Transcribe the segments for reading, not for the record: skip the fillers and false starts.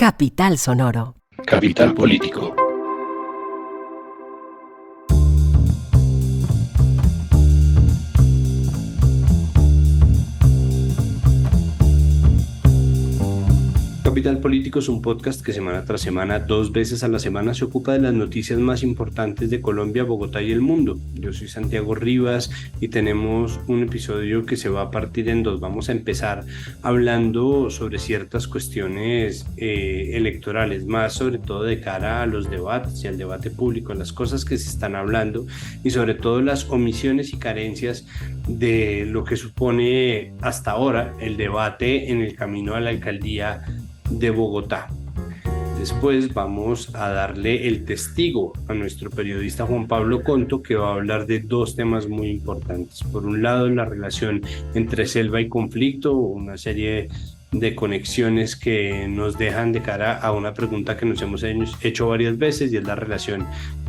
Capital Sonoro. Capital Político. Capital Político es un podcast que semana tras semana, 2 veces a la semana, se ocupa de las noticias más importantes de Colombia, Bogotá y el mundo. Yo soy Santiago Rivas y tenemos un episodio que se va a partir en dos. Vamos a empezar hablando sobre ciertas cuestiones electorales, más sobre todo de cara a los debates y al debate público, las cosas que se están hablando y sobre todo las omisiones y carencias de lo que supone hasta ahora el debate en el camino a la alcaldía de Bogotá. Después vamos a darle el testigo a nuestro periodista Juan Pablo Conto, que va a hablar de dos temas muy importantes. Por un lado, la relación entre selva y conflicto, una serie de conexiones que nos dejan de cara a una pregunta que nos hemos hecho varias veces, y es la relación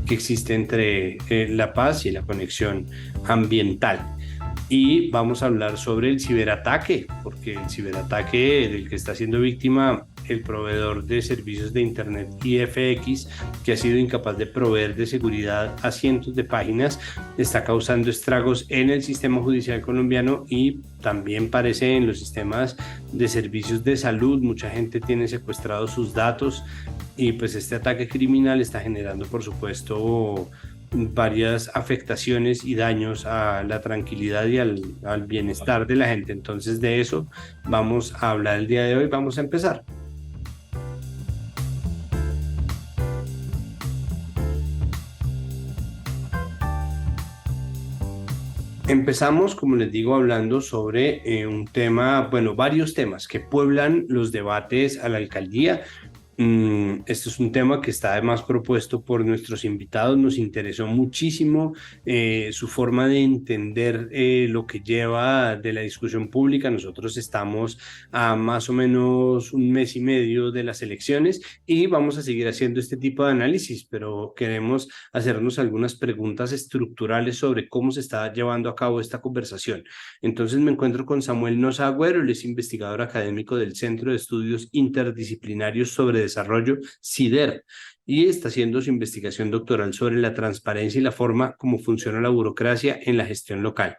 que existe entre la paz y la conexión ambiental. Y vamos a hablar sobre el ciberataque, porque el ciberataque del que está siendo víctima el proveedor de servicios de Internet IFX, que ha sido incapaz de proveer de seguridad a cientos de páginas, está causando estragos en el sistema judicial colombiano y también parece en los sistemas de servicios de salud. Mucha gente tiene secuestrados sus datos y pues este ataque criminal está generando, por supuesto, varias afectaciones y daños a la tranquilidad y al bienestar de la gente. Entonces de eso vamos a hablar el día de hoy. Vamos a empezar. Empezamos, como les digo, hablando sobre un tema, varios temas que pueblan los debates a la alcaldía. Esto es un tema que está además propuesto por nuestros invitados. Nos interesó muchísimo su forma de entender lo que lleva de la discusión pública. Nosotros estamos a más o menos un mes y medio de las elecciones y vamos a seguir haciendo este tipo de análisis, pero queremos hacernos algunas preguntas estructurales sobre cómo se está llevando a cabo esta conversación. Entonces me encuentro con Samuel Noza Agüero. Él es investigador académico del Centro de Estudios Interdisciplinarios sobre Desarrollo, CIDER, y está haciendo su investigación doctoral sobre la transparencia y la forma como funciona la burocracia en la gestión local.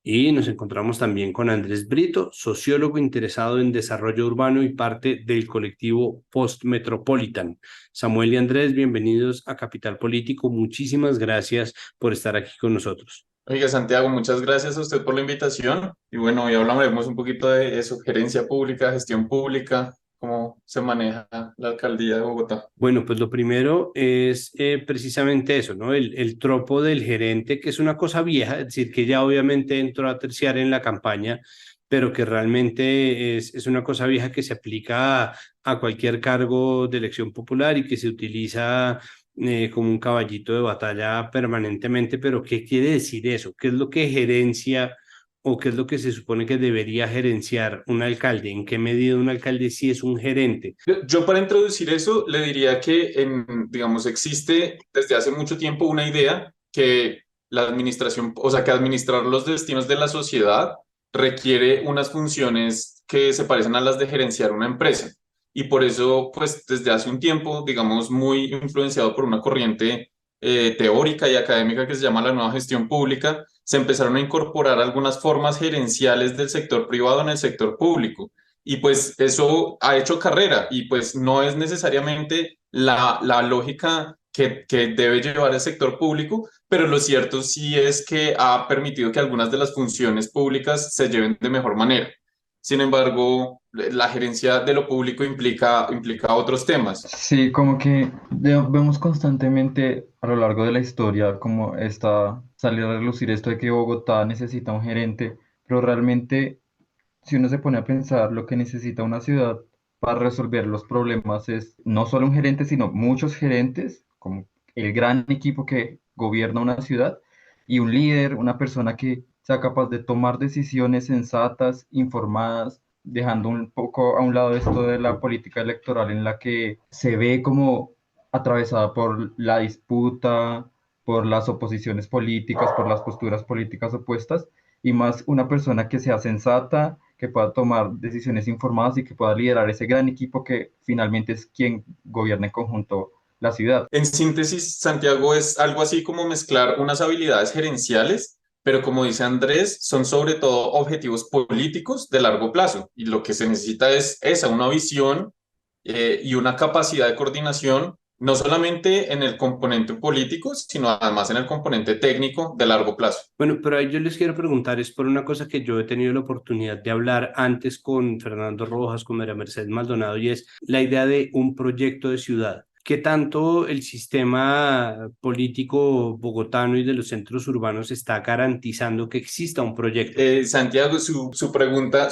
Y nos encontramos también con Andrés Brito, sociólogo interesado en desarrollo urbano y parte del colectivo Postmetropolitan. Samuel y Andrés, bienvenidos a Capital Político. Muchísimas gracias por estar aquí con nosotros. Oiga, Santiago, muchas gracias a usted por la invitación. Y bueno, hoy hablaremos un poquito de eso, gerencia pública, gestión pública, cómo se maneja la alcaldía de Bogotá. Bueno, pues lo primero es precisamente eso, ¿no? El tropo del gerente, que es una cosa vieja, es decir, que ya obviamente entró a terciar en la campaña, pero que realmente es una cosa vieja que se aplica a cualquier cargo de elección popular y que se utiliza como un caballito de batalla permanentemente. Pero ¿qué quiere decir eso? ¿Qué es lo que gerencia o qué es lo que se supone que debería gerenciar un alcalde? ¿En qué medida un alcalde sí es un gerente? Yo para introducir eso le diría que, digamos, existe desde hace mucho tiempo una idea que la administración, o sea, que administrar los destinos de la sociedad requiere unas funciones que se parecen a las de gerenciar una empresa. Y por eso, pues, desde hace un tiempo, digamos, muy influenciado por una corriente teórica y académica que se llama la nueva gestión pública, se empezaron a incorporar algunas formas gerenciales del sector privado en el sector público. Y pues eso ha hecho carrera y pues no es necesariamente la lógica que debe llevar el sector público, pero lo cierto sí es que ha permitido que algunas de las funciones públicas se lleven de mejor manera. Sin embargo, la gerencia de lo público implica otros temas. Sí, como que vemos constantemente a lo largo de la historia como está salir a relucir esto de que Bogotá necesita un gerente, pero realmente si uno se pone a pensar lo que necesita una ciudad para resolver los problemas es no solo un gerente, sino muchos gerentes, como el gran equipo que gobierna una ciudad, y un líder, una persona que sea capaz de tomar decisiones sensatas, informadas, dejando un poco a un lado esto de la política electoral en la que se ve como atravesada por la disputa, por las oposiciones políticas, por las posturas políticas opuestas, y más una persona que sea sensata, que pueda tomar decisiones informadas y que pueda liderar ese gran equipo que finalmente es quien gobierna en conjunto la ciudad. En síntesis, Santiago, es algo así como mezclar unas habilidades gerenciales, pero como dice Andrés, son sobre todo objetivos políticos de largo plazo. Y lo que se necesita es esa, una visión y una capacidad de coordinación, no solamente en el componente político, sino además en el componente técnico de largo plazo. Bueno, pero ahí yo les quiero preguntar, es por una cosa que yo he tenido la oportunidad de hablar antes con Fernando Rojas, con María Mercedes Maldonado, y es la idea de un proyecto de ciudad. ¿Qué tanto el sistema político bogotano y de los centros urbanos está garantizando que exista un proyecto? Santiago, su pregunta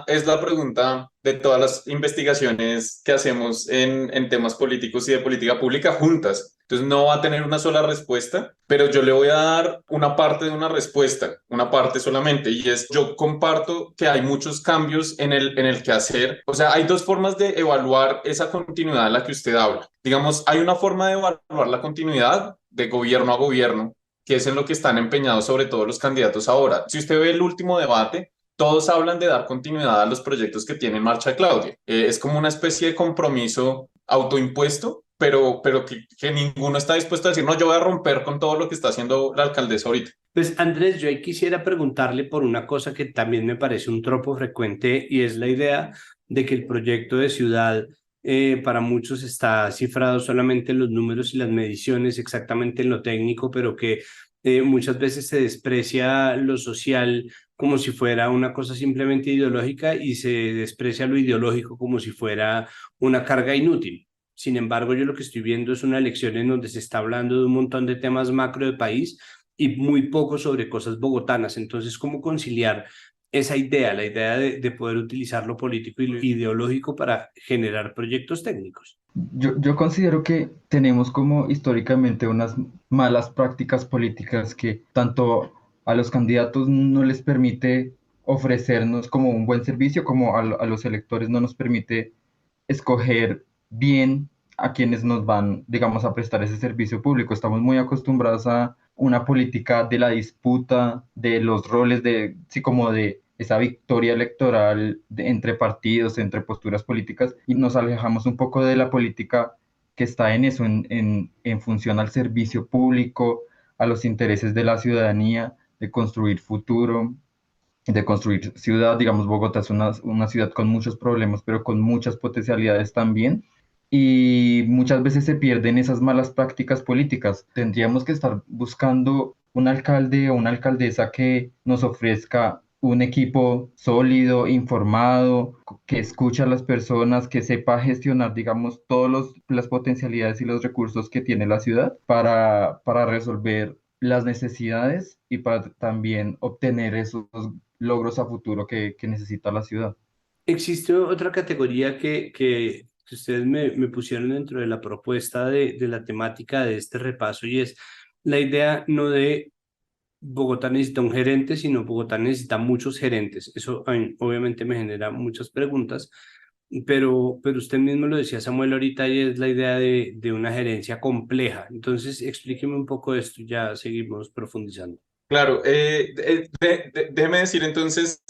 es la pregunta de todas las investigaciones que hacemos en temas políticos y de política pública juntas. Entonces no va a tener una sola respuesta, pero yo le voy a dar una parte de una respuesta, una parte solamente, y es, yo comparto que hay muchos cambios en el quehacer. O sea, hay dos formas de evaluar esa continuidad de la que usted habla. Digamos, hay una forma de evaluar la continuidad de gobierno a gobierno, que es en lo que están empeñados sobre todo los candidatos ahora. Si usted ve el último debate, todos hablan de dar continuidad a los proyectos que tiene en marcha Claudia. Es como una especie de compromiso autoimpuesto, pero que ninguno está dispuesto a decir, no, yo voy a romper con todo lo que está haciendo la alcaldesa ahorita. Pues Andrés, yo ahí quisiera preguntarle por una cosa que también me parece un tropo frecuente y es la idea de que el proyecto de ciudad para muchos está cifrado solamente en los números y las mediciones, exactamente en lo técnico, pero que muchas veces se desprecia lo social como si fuera una cosa simplemente ideológica y se desprecia lo ideológico como si fuera una carga inútil. Sin embargo, yo lo que estoy viendo es una elección en donde se está hablando de un montón de temas macro de país y muy poco sobre cosas bogotanas. Entonces, ¿cómo conciliar esa idea, la idea de poder utilizar lo político y lo ideológico para generar proyectos técnicos? Yo considero que tenemos como históricamente unas malas prácticas políticas que tanto a los candidatos no les permite ofrecernos como un buen servicio, como a los electores no nos permite escoger bien a quienes nos van, digamos, a prestar ese servicio público. Estamos muy acostumbrados a una política de la disputa, de los roles, de, sí, como de esa victoria electoral entre partidos, entre posturas políticas, y nos alejamos un poco de la política que está en eso, en función al servicio público, a los intereses de la ciudadanía, de construir futuro, de construir ciudad. Digamos, Bogotá es una ciudad con muchos problemas, pero con muchas potencialidades también. Y muchas veces se pierden esas malas prácticas políticas. Tendríamos que estar buscando un alcalde o una alcaldesa que nos ofrezca un equipo sólido, informado, que escuche a las personas, que sepa gestionar, digamos, todas las potencialidades y los recursos que tiene la ciudad para resolver las necesidades y para también obtener esos logros a futuro que necesita la ciudad. Existe otra categoría que ustedes me pusieron dentro de la propuesta de la temática de este repaso y es la idea no de Bogotá necesita un gerente, sino Bogotá necesita muchos gerentes. Eso a mí, obviamente me genera muchas preguntas, pero usted mismo lo decía, Samuel, ahorita y es la idea de una gerencia compleja. Entonces, explíqueme un poco esto y ya seguimos profundizando. Claro, déjeme decir entonces,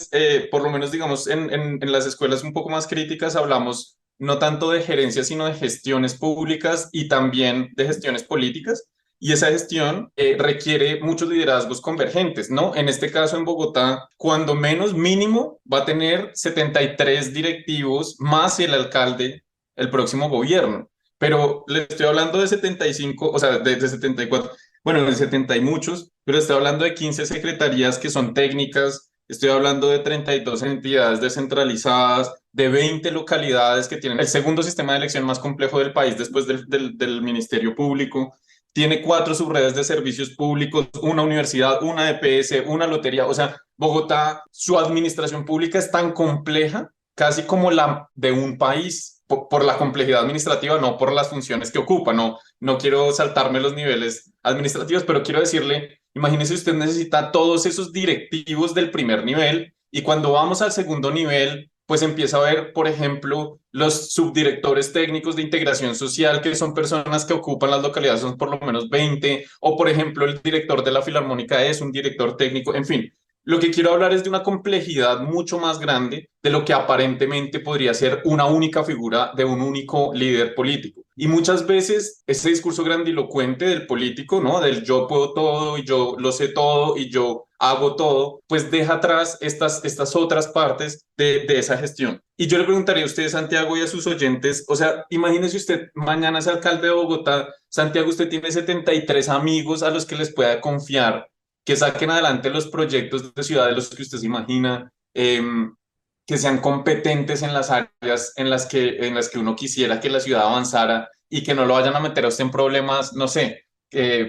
por lo menos digamos en las escuelas un poco más críticas hablamos no tanto de gerencia, sino de gestiones públicas y también de gestiones políticas. Y esa gestión requiere muchos liderazgos convergentes, ¿no? En este caso en Bogotá, cuando menos mínimo va a tener 73 directivos más el alcalde el próximo gobierno. Pero le estoy hablando de 75, o sea, de 74. Bueno, de 70 y muchos, pero estoy hablando de 15 secretarías que son técnicas, estoy hablando de 32 entidades descentralizadas, de 20 localidades que tienen el segundo sistema de elección más complejo del país después del Ministerio Público, tiene 4 subredes de servicios públicos, una universidad, una EPS, una lotería. O sea, Bogotá, su administración pública es tan compleja, casi como la de un país, por la complejidad administrativa, no por las funciones que ocupa. No quiero saltarme los niveles administrativos, pero quiero decirle, imagínese usted necesita todos esos directivos del primer nivel y cuando vamos al segundo nivel, pues empieza a ver, por ejemplo, los subdirectores técnicos de integración social, que son personas que ocupan las localidades, son por lo menos 20, o por ejemplo, el director de la Filarmónica es un director técnico, en fin. Lo que quiero hablar es de una complejidad mucho más grande de lo que aparentemente podría ser una única figura de un único líder político. Y muchas veces ese discurso grandilocuente del político, ¿no? Del yo puedo todo y yo lo sé todo y yo hago todo, pues deja atrás estas otras partes de esa gestión. Y yo le preguntaría a usted, Santiago, y a sus oyentes, o sea, imagínese usted mañana es alcalde de Bogotá, Santiago, usted tiene 73 amigos a los que les pueda confiar que saquen adelante los proyectos de ciudad de los que usted se imagina, que sean competentes en las áreas en las que uno quisiera que la ciudad avanzara y que no lo vayan a meter a usted en problemas, no sé,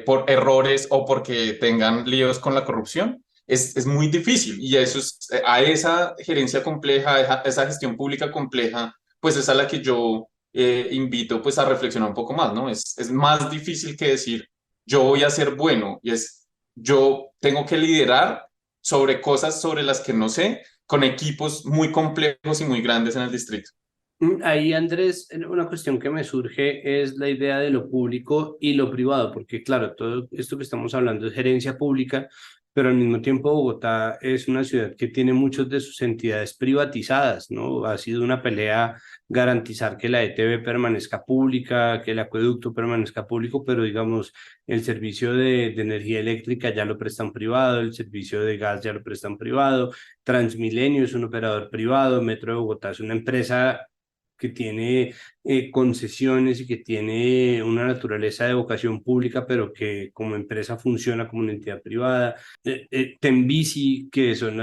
por errores o porque tengan líos con la corrupción. Es muy difícil y eso es, a esa gerencia compleja, a esa gestión pública compleja, pues es a la que yo invito pues a reflexionar un poco más, ¿no? Es más difícil que decir yo voy a ser bueno y es yo tengo que liderar sobre cosas sobre las que no sé, con equipos muy complejos y muy grandes en el distrito. Ahí, Andrés, una cuestión que me surge es la idea de lo público y lo privado, porque claro, todo esto que estamos hablando es gerencia pública, pero al mismo tiempo Bogotá es una ciudad que tiene muchas de sus entidades privatizadas, ¿no? Ha sido una pelea garantizar que la ETB permanezca pública, que el acueducto permanezca público, pero digamos, el servicio de energía eléctrica ya lo prestan privado, el servicio de gas ya lo prestan privado, Transmilenio es un operador privado, Metro de Bogotá es una empresa que tiene concesiones y que tiene una naturaleza de vocación pública, pero que como empresa funciona como una entidad privada. Tembici, que son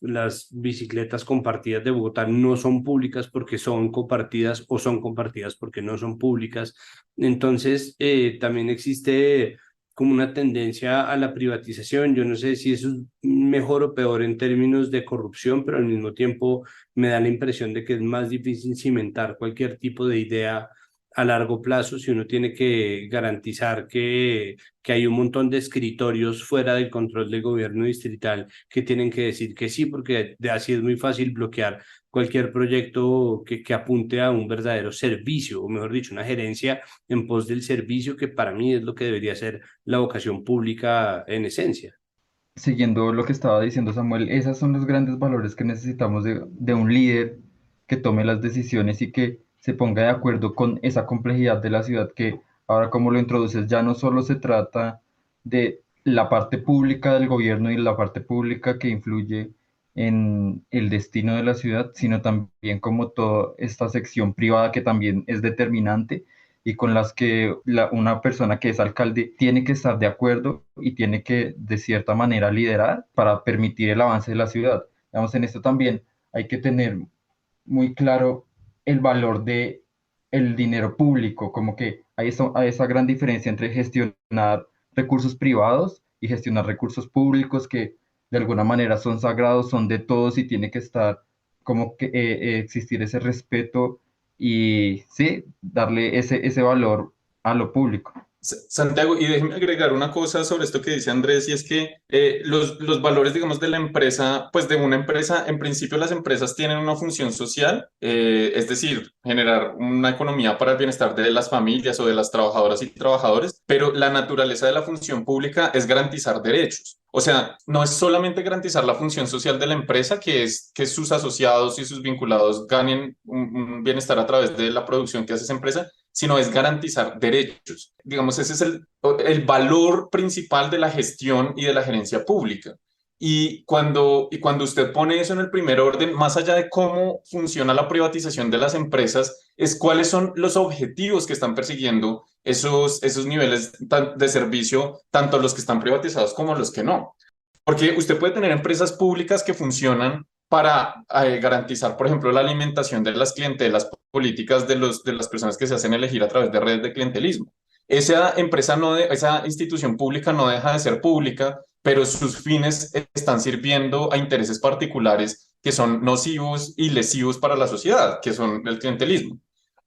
las bicicletas compartidas de Bogotá, no son públicas porque son compartidas o son compartidas porque no son públicas. Entonces, también existe como una tendencia a la privatización. Yo no sé si eso es mejor o peor en términos de corrupción, pero al mismo tiempo me da la impresión de que es más difícil cimentar cualquier tipo de idea a largo plazo si uno tiene que garantizar que hay un montón de escritorios fuera del control del gobierno distrital que tienen que decir que sí, porque así es muy fácil bloquear cualquier proyecto que apunte a un verdadero servicio, o mejor dicho, una gerencia en pos del servicio, que para mí es lo que debería ser la vocación pública en esencia. Siguiendo lo que estaba diciendo Samuel, esos son los grandes valores que necesitamos de un líder que tome las decisiones y que se ponga de acuerdo con esa complejidad de la ciudad que ahora como lo introduces ya no solo se trata de la parte pública del gobierno y la parte pública que influye en el destino de la ciudad, sino también como toda esta sección privada que también es determinante y con las que una persona que es alcalde tiene que estar de acuerdo y tiene que, de cierta manera, liderar para permitir el avance de la ciudad. Digamos, en esto también hay que tener muy claro el valor de el dinero público, como que hay esa gran diferencia entre gestionar recursos privados y gestionar recursos públicos que de alguna manera son sagrados, son de todos y tiene que estar como que existir ese respeto y sí, darle ese valor a lo público. Santiago, y déjeme agregar una cosa sobre esto que dice Andrés, y es que los valores, digamos, de la empresa, pues de una empresa, en principio las empresas tienen una función social, es decir, generar una economía para el bienestar de las familias o de las trabajadoras y trabajadores, pero la naturaleza de la función pública es garantizar derechos. O sea, no es solamente garantizar la función social de la empresa, que es que sus asociados y sus vinculados ganen un bienestar a través de la producción que hace esa empresa, sino es garantizar derechos. Digamos, ese es el valor principal de la gestión y de la gerencia pública. Y cuando usted pone eso en el primer orden, más allá de cómo funciona la privatización de las empresas, es cuáles son los objetivos que están persiguiendo esos niveles de servicio, tanto los que están privatizados como los que no. Porque usted puede tener empresas públicas que funcionan para garantizar, por ejemplo, la alimentación de las clientelas políticas de las personas que se hacen elegir a través de redes de clientelismo. Esa empresa esa institución pública no deja de ser pública, pero sus fines están sirviendo a intereses particulares que son nocivos y lesivos para la sociedad, que son el clientelismo.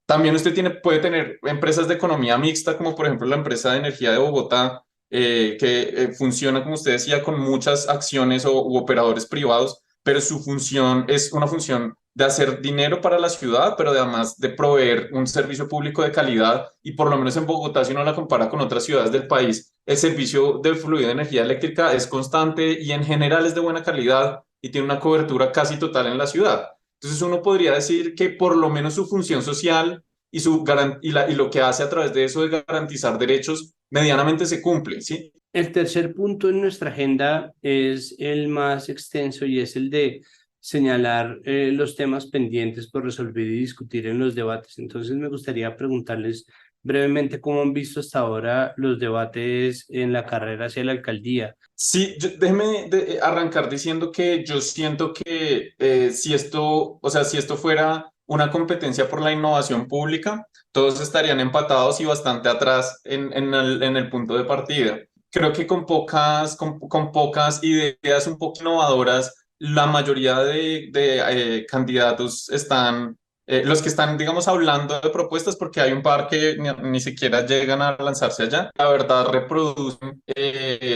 También usted puede tener empresas de economía mixta, como por ejemplo la empresa de energía de Bogotá, que funciona, como usted decía, con muchas acciones u operadores privados, pero su función es una función de hacer dinero para la ciudad, pero además de proveer un servicio público de calidad. Y por lo menos en Bogotá, si uno la compara con otras ciudades del país, el servicio de fluido de energía eléctrica es constante y en general es de buena calidad y tiene una cobertura casi total en la ciudad. Entonces uno podría decir que por lo menos su función social y, y lo que hace a través de eso de garantizar derechos medianamente se cumple, ¿sí? El tercer punto en nuestra agenda es el más extenso y es el de señalar los temas pendientes por resolver y discutir en los debates. Entonces me gustaría preguntarles brevemente cómo han visto hasta ahora los debates en la carrera hacia la alcaldía. Sí, déjeme arrancar diciendo que yo siento que si esto, o sea, si esto fuera una competencia por la innovación pública, todos estarían empatados y bastante atrás en el punto de partida. Creo que con pocas ideas un poco innovadoras, la mayoría de candidatos están, los que están, digamos, hablando de propuestas, porque hay un par que ni siquiera llegan a lanzarse allá, la verdad reproducen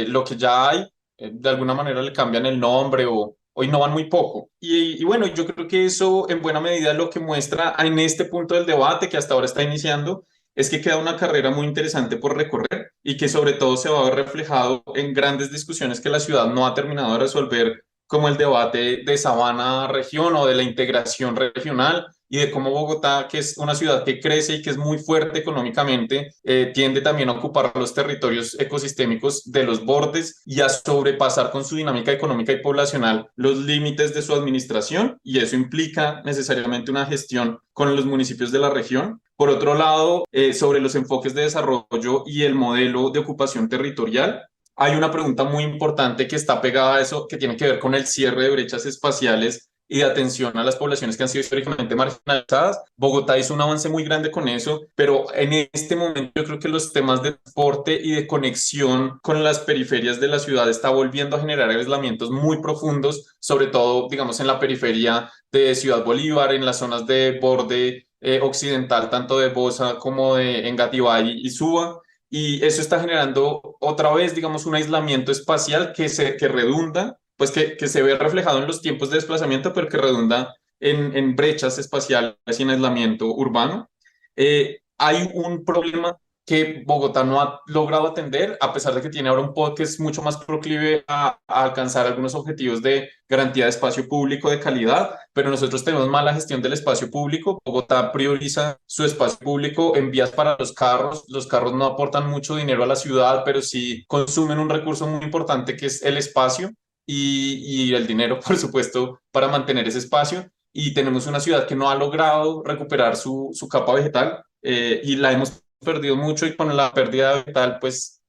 lo que ya hay, de alguna manera le cambian el nombre o innovan muy poco. Y bueno, yo creo que eso en buena medida lo que muestra en este punto del debate que hasta ahora está iniciando es que queda una carrera muy interesante por recorrer y que sobre todo se va a ver reflejado en grandes discusiones que la ciudad no ha terminado de resolver, como el debate de Sabana-región o de la integración regional y de cómo Bogotá, que es una ciudad que crece y que es muy fuerte económicamente, tiende también a ocupar los territorios ecosistémicos de los bordes y a sobrepasar con su dinámica económica y poblacional los límites de su administración, y eso implica necesariamente una gestión con los municipios de la región. Por otro lado, sobre los enfoques de desarrollo y el modelo de ocupación territorial, hay una pregunta muy importante que está pegada a eso, que tiene que ver con el cierre de brechas espaciales y de atención a las poblaciones que han sido históricamente marginalizadas. Bogotá hizo un avance muy grande con eso, pero en este momento yo creo que los temas de transporte y de conexión con las periferias de la ciudad está volviendo a generar aislamientos muy profundos, sobre todo, digamos, en la periferia de Ciudad Bolívar, en las zonas de borde occidental, tanto de Bosa como de Engativá y Suba. Y eso está generando otra vez, digamos, un aislamiento espacial que redunda, pues que se ve reflejado en los tiempos de desplazamiento, pero que redunda en brechas espaciales y en aislamiento urbano. Hay un problema que Bogotá no ha logrado atender, a pesar de que tiene ahora un POT que es mucho más proclive a alcanzar algunos objetivos de garantía de espacio público de calidad, pero nosotros tenemos mala gestión del espacio público. Bogotá prioriza su espacio público en vías para los carros no aportan mucho dinero a la ciudad, pero sí consumen un recurso muy importante que es el espacio y el dinero, por supuesto, para mantener ese espacio. Y tenemos una ciudad que no ha logrado recuperar su capa vegetal y la hemos perdido mucho, y con la pérdida vegetal, pues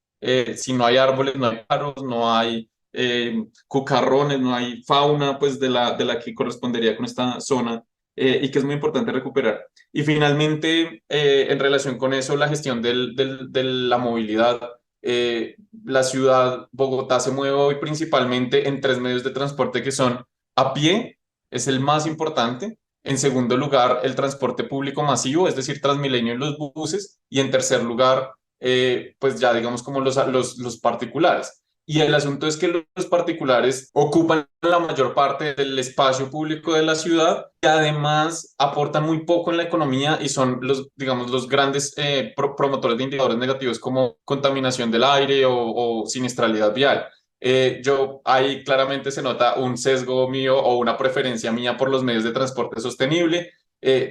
si no hay árboles, no hay pájaros, no hay cucarrones, no hay fauna pues de la que correspondería con esta zona y que es muy importante recuperar. Y finalmente, en relación con eso, la gestión de la movilidad. La ciudad, Bogotá, se mueve hoy principalmente en tres medios de transporte que son a pie, es el más importante. En segundo lugar, el transporte público masivo, es decir, Transmilenio y los buses. Y en tercer lugar, pues ya digamos como los particulares. Y el asunto es que los particulares ocupan la mayor parte del espacio público de la ciudad y además aportan muy poco en la economía y son digamos, los grandes promotores de indicadores negativos como contaminación del aire o siniestralidad vial. Ahí claramente se nota un sesgo mío o una preferencia mía por los medios de transporte sostenible,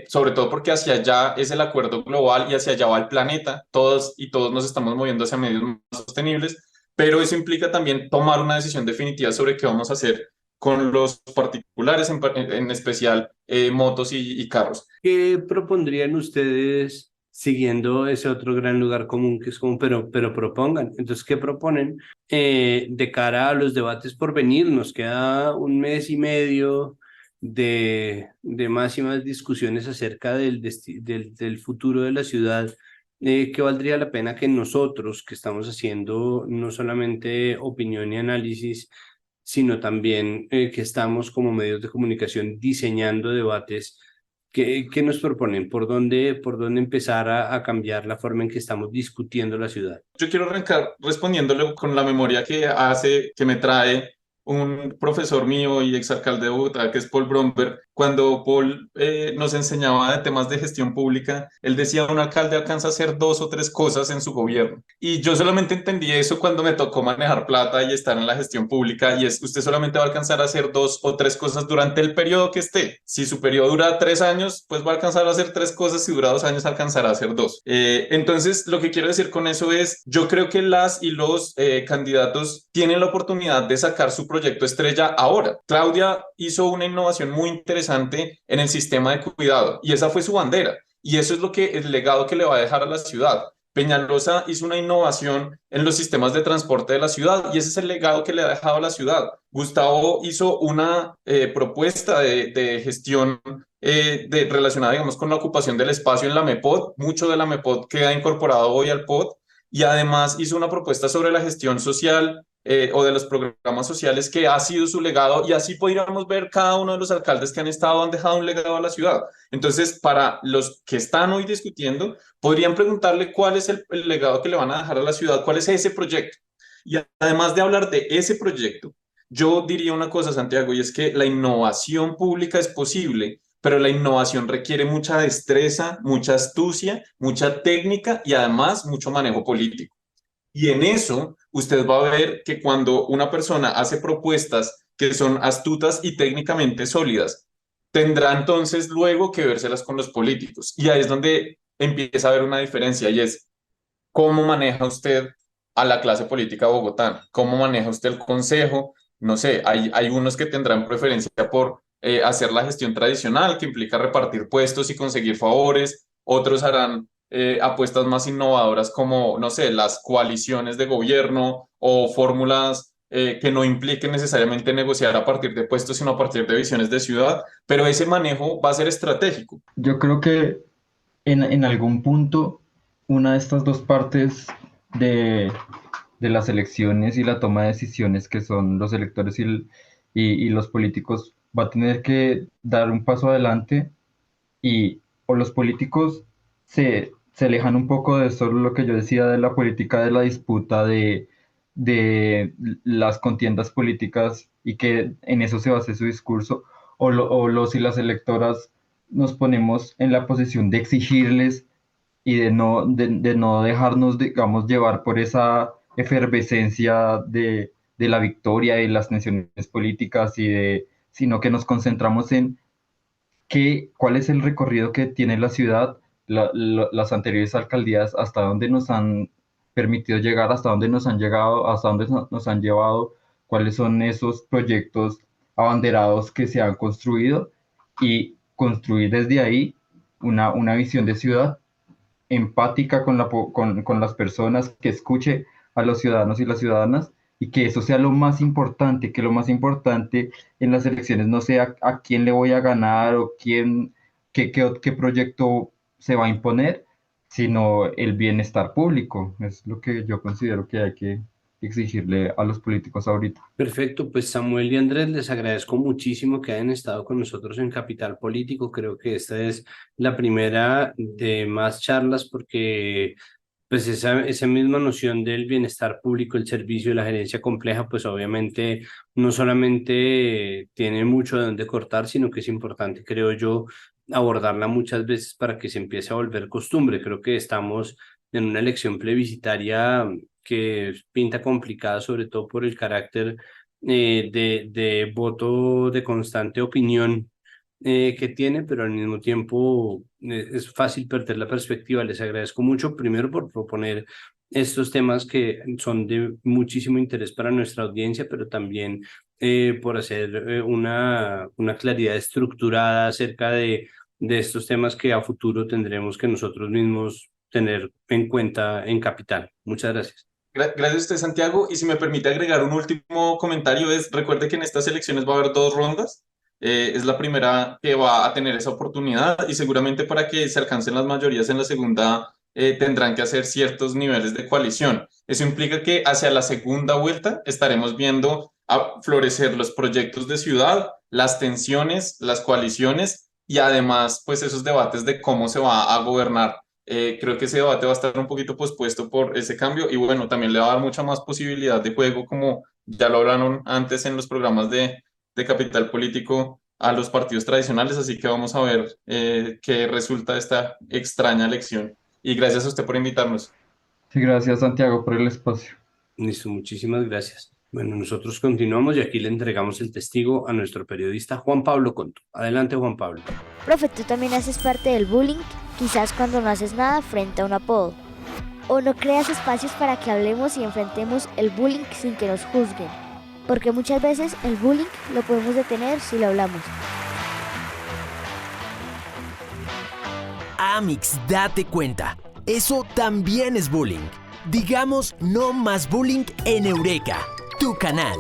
sobre todo porque hacia allá es el acuerdo global y hacia allá va el planeta. Todos y todos nos estamos moviendo hacia medios más sostenibles, pero eso implica también tomar una decisión definitiva sobre qué vamos a hacer con los particulares, en especial motos y carros. ¿Qué propondrían ustedes siguiendo ese otro gran lugar común que es como, pero propongan? Entonces, ¿qué proponen de cara a los debates por venir? Nos queda un mes y medio de más y más discusiones acerca del futuro de la ciudad. ¿Qué valdría la pena que nosotros, que estamos haciendo no solamente opinión y análisis, sino también que estamos como medios de comunicación diseñando debates? ¿Qué nos proponen? Por dónde empezar a cambiar la forma en que estamos discutiendo la ciudad? Yo quiero arrancar respondiéndole con la memoria que me trae un profesor mío y exalcalde de Bogotá, que es Paul Bromberg, cuando Paul nos enseñaba de temas de gestión pública, él decía, un alcalde alcanza a hacer dos o tres cosas en su gobierno. Y yo solamente entendí eso cuando me tocó manejar plata y estar en la gestión pública, y es, usted solamente va a alcanzar a hacer dos o tres cosas durante el periodo que esté. Si su periodo dura 3 años, pues va a alcanzar a hacer tres cosas, si dura 2 años, alcanzará a hacer dos. Entonces, lo que quiero decir con eso es, yo creo que las y los candidatos tienen la oportunidad de sacar su proyecto estrella ahora. Claudia hizo una innovación muy interesante en el sistema de cuidado y esa fue su bandera. Y eso es lo que el legado que le va a dejar a la ciudad. Peñalosa hizo una innovación en los sistemas de transporte de la ciudad y ese es el legado que le ha dejado a la ciudad. Gustavo hizo una propuesta de gestión relacionada, digamos, con la ocupación del espacio en la MEPOD. Mucho de la MEPOD queda incorporado hoy al POD y además hizo una propuesta sobre la gestión social o de los programas sociales que ha sido su legado y así podríamos ver cada uno de los alcaldes que han estado, han dejado un legado a la ciudad. Entonces, para los que están hoy discutiendo, podrían preguntarle cuál es el legado que le van a dejar a la ciudad, cuál es ese proyecto. Y además de hablar de ese proyecto, yo diría una cosa, Santiago, y es que la innovación pública es posible, pero la innovación requiere mucha destreza, mucha astucia, mucha técnica y además mucho manejo político. Y en eso usted va a ver que cuando una persona hace propuestas que son astutas y técnicamente sólidas, tendrá entonces luego que vérselas con los políticos. Y ahí es donde empieza a haber una diferencia y es cómo maneja usted a la clase política bogotana, cómo maneja usted el consejo. No sé, hay unos que tendrán preferencia por hacer la gestión tradicional, que implica repartir puestos y conseguir favores, otros harán apuestas más innovadoras como, no sé, las coaliciones de gobierno o fórmulas que no impliquen necesariamente negociar a partir de puestos, sino a partir de visiones de ciudad, pero ese manejo va a ser estratégico. Yo creo que en algún punto una de estas dos partes de, de las elecciones y la toma de decisiones, que son los electores y los políticos, va a tener que dar un paso adelante y o los políticos se alejan un poco de solo lo que yo decía de la política de la disputa, de las contiendas políticas y que en eso se base su discurso, o los y las electoras nos ponemos en la posición de exigirles y de no dejarnos, digamos, llevar por esa efervescencia de la victoria y las tensiones políticas sino que nos concentramos en cuál es el recorrido que tiene la ciudad, las anteriores alcaldías, hasta dónde nos han permitido llegar, hasta dónde nos han llegado, hasta dónde nos han llevado, cuáles son esos proyectos abanderados que se han construido y construir desde ahí una visión de ciudad empática con las personas, que escuche a los ciudadanos y las ciudadanas y que eso sea lo más importante, que lo más importante en las elecciones no sea a quién le voy a ganar o qué proyecto se va a imponer, sino el bienestar público. Es lo que yo considero que hay que exigirle a los políticos ahorita. Perfecto, pues Samuel y Andrés, les agradezco muchísimo que hayan estado con nosotros en Capital Político. Creo que esta es la primera de más charlas porque pues esa misma noción del bienestar público, el servicio y la gerencia compleja, pues obviamente no solamente tiene mucho de dónde cortar, sino que es importante, creo yo, abordarla muchas veces para que se empiece a volver costumbre. Creo que estamos en una elección plebiscitaria que pinta complicada, sobre todo por el carácter de voto de constante opinión que tiene, pero al mismo tiempo es fácil perder la perspectiva. Les agradezco mucho, primero por proponer estos temas que son de muchísimo interés para nuestra audiencia, pero también por hacer una claridad estructurada acerca de estos temas que a futuro tendremos que nosotros mismos tener en cuenta en Capital. Muchas gracias. Gracias a usted, Santiago. Y si me permite agregar un último comentario, recuerde que en estas elecciones va a haber dos rondas. Es la primera que va a tener esa oportunidad y seguramente para que se alcancen las mayorías en la segunda tendrán que hacer ciertos niveles de coalición. Eso implica que hacia la segunda vuelta estaremos viendo a florecer los proyectos de ciudad, las tensiones, las coaliciones y además pues esos debates de cómo se va a gobernar. Creo que ese debate va a estar un poquito pospuesto por ese cambio y bueno, también le va a dar mucha más posibilidad de juego, como ya lo hablaron antes en los programas de Capital Político, a los partidos tradicionales, así que vamos a ver qué resulta de esta extraña elección. Y gracias a usted por invitarnos. Sí, gracias Santiago por el espacio. Listo, muchísimas gracias. Bueno, nosotros continuamos y aquí le entregamos el testigo a nuestro periodista Juan Pablo Conto. Adelante, Juan Pablo. Profe, tú también haces parte del bullying, quizás cuando no haces nada frente a un apodo. O no creas espacios para que hablemos y enfrentemos el bullying sin que nos juzguen. Porque muchas veces el bullying lo podemos detener si lo hablamos. Amix, date cuenta. Eso también es bullying. Digamos no más bullying en Eureka, tu canal.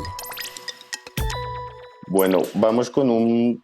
Bueno, vamos con un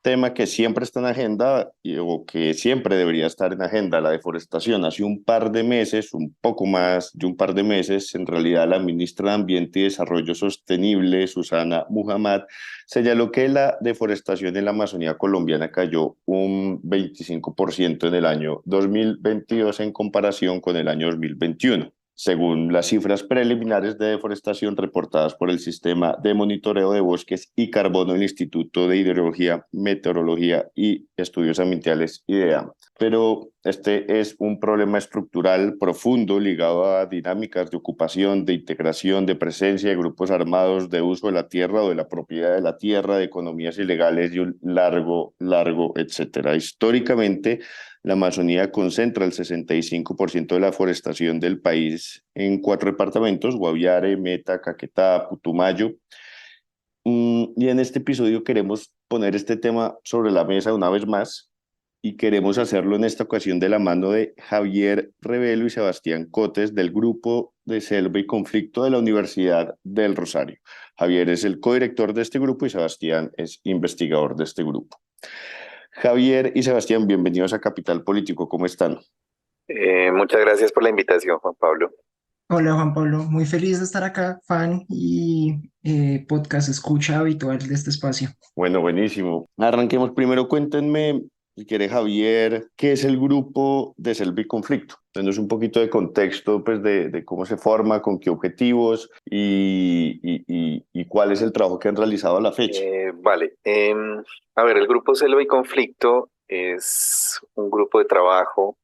tema que siempre está en agenda o que siempre debería estar en agenda, la deforestación. Hace un par de meses, un poco más de un par de meses, en realidad la ministra de Ambiente y Desarrollo Sostenible, Susana Muhammad, señaló que la deforestación en la Amazonía colombiana cayó un 25% en el año 2022 en comparación con el año 2021. Según las cifras preliminares de deforestación reportadas por el Sistema de Monitoreo de Bosques y Carbono del Instituto de Hidrología, Meteorología y Estudios Ambientales, IDEAM. Pero este es un problema estructural profundo ligado a dinámicas de ocupación, de integración, de presencia de grupos armados, de uso de la tierra o de la propiedad de la tierra, de economías ilegales y un largo, etcétera. Históricamente, la Amazonía concentra el 65% de la forestación del país en 4 departamentos: Guaviare, Meta, Caquetá, Putumayo. Y en este episodio queremos poner este tema sobre la mesa una vez más y queremos hacerlo en esta ocasión de la mano de Javier Revelo y Sebastián Cotes del Grupo de Selva y Conflicto de la Universidad del Rosario. Javier es el codirector de este grupo y Sebastián es investigador de este grupo. Javier y Sebastián, bienvenidos a Capital Político, ¿cómo están? Muchas gracias por la invitación, Juan Pablo. Hola Juan Pablo, muy feliz de estar acá, fan y podcast escucha habitual de este espacio. Bueno, buenísimo. Arranquemos primero, cuéntenme, si quiere Javier, ¿qué es el grupo de Selva y Conflicto? Denos un poquito de contexto pues, de cómo se forma, con qué objetivos y cuál es el trabajo que han realizado a la fecha. Vale, a ver, el grupo Selva y Conflicto es un grupo de trabajo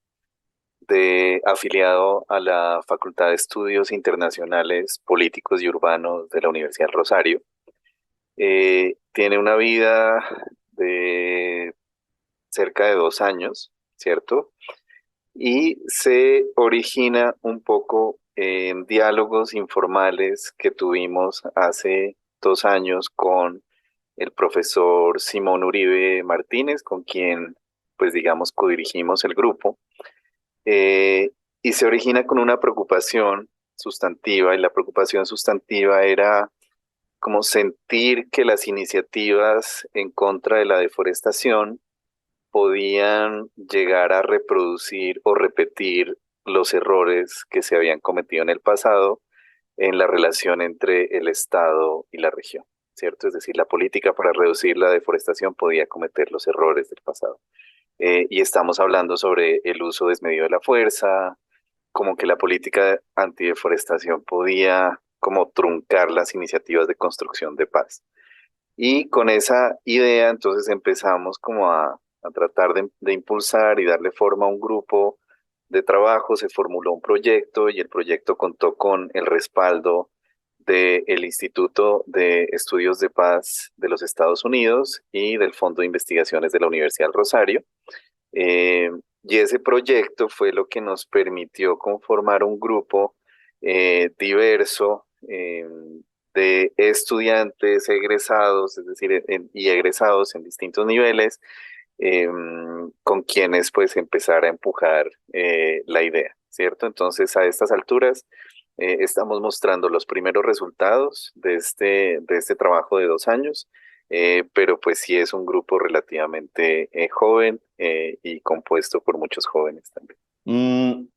afiliado a la Facultad de Estudios Internacionales Políticos y Urbanos de la Universidad del Rosario. Tiene una vida de cerca de 2 años, ¿cierto? Y se origina un poco en diálogos informales que tuvimos hace 2 años con el profesor Simón Uribe Martínez, con quien, pues digamos, codirigimos el grupo. Y se origina con una preocupación sustantiva, y la preocupación sustantiva era como sentir que las iniciativas en contra de la deforestación podían llegar a reproducir o repetir los errores que se habían cometido en el pasado en la relación entre el Estado y la región, ¿cierto? Es decir, la política para reducir la deforestación podía cometer los errores del pasado. Y estamos hablando sobre el uso desmedido de la fuerza, como que la política antideforestación podía como truncar las iniciativas de construcción de paz. Y con esa idea entonces empezamos como a tratar de impulsar y darle forma a un grupo de trabajo. Se formuló un proyecto y el proyecto contó con el respaldo del Instituto de Estudios de Paz de los Estados Unidos y del Fondo de Investigaciones de la Universidad del Rosario. Y ese proyecto fue lo que nos permitió conformar un grupo diverso de estudiantes egresados, es decir, y egresados en distintos niveles, con quienes pues empezar a empujar la idea, ¿cierto? Entonces a estas alturas estamos mostrando los primeros resultados de este trabajo de 2 años, pero pues sí es un grupo relativamente joven y compuesto por muchos jóvenes también.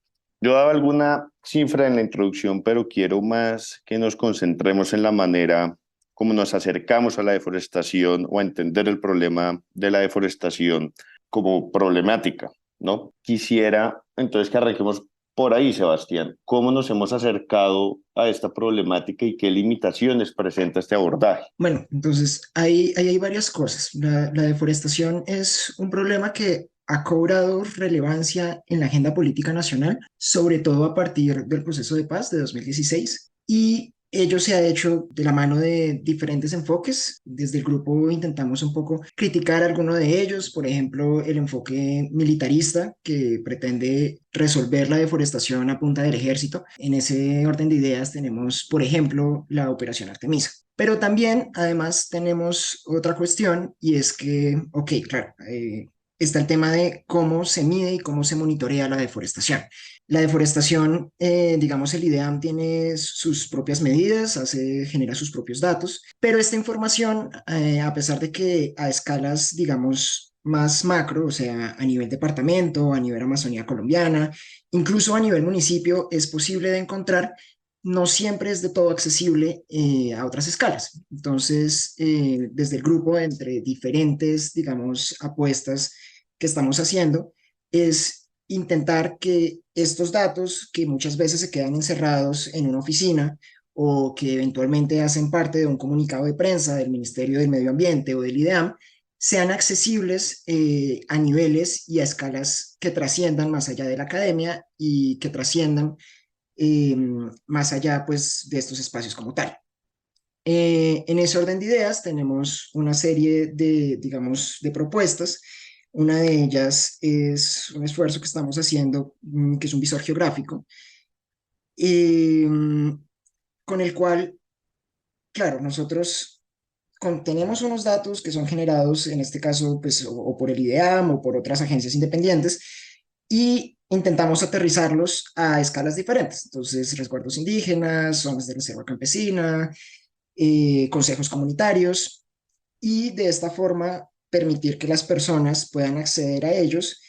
Yo daba alguna cifra en la introducción, pero quiero más que nos concentremos en la manera como nos acercamos a la deforestación o a entender el problema de la deforestación como problemática, ¿no? Quisiera entonces que arranquemos por ahí, Sebastián, ¿cómo nos hemos acercado a esta problemática y qué limitaciones presenta este abordaje? Bueno, entonces ahí hay varias cosas. La deforestación es un problema que ha cobrado relevancia en la agenda política nacional, sobre todo a partir del proceso de paz de 2016. Y ello se ha hecho de la mano de diferentes enfoques. Desde el grupo intentamos un poco criticar alguno de ellos, por ejemplo, el enfoque militarista que pretende resolver la deforestación a punta del ejército. En ese orden de ideas tenemos, por ejemplo, la Operación Artemisa. Pero también, además, tenemos otra cuestión y es que, ok, claro, está el tema de cómo se mide y cómo se monitorea la deforestación. La deforestación, digamos, el IDEAM tiene sus propias medidas, genera sus propios datos, pero esta información, a pesar de que a escalas, digamos, más macro, o sea, a nivel departamento, a nivel Amazonía colombiana, incluso a nivel municipio, es posible de encontrar, no siempre es de todo accesible a otras escalas. Entonces, desde el grupo, entre diferentes, digamos, apuestas que estamos haciendo, es intentar que estos datos, que muchas veces se quedan encerrados en una oficina o que eventualmente hacen parte de un comunicado de prensa del Ministerio del Medio Ambiente o del IDEAM, sean accesibles a niveles y a escalas que trasciendan más allá de la academia y que trasciendan eh, más allá pues, de estos espacios como tal. En ese orden de ideas tenemos una serie de, digamos, de propuestas. Una de ellas es un esfuerzo que estamos haciendo, que es un visor geográfico, eh, con el cual, claro, nosotros tenemos unos datos que son generados, en este caso, pues, o por el IDEAM o por otras agencias independientes, y intentamos aterrizarlos a escalas diferentes. Entonces, resguardos indígenas, zonas de reserva campesina, consejos comunitarios, y de esta forma permitir que las personas puedan acceder a ellos,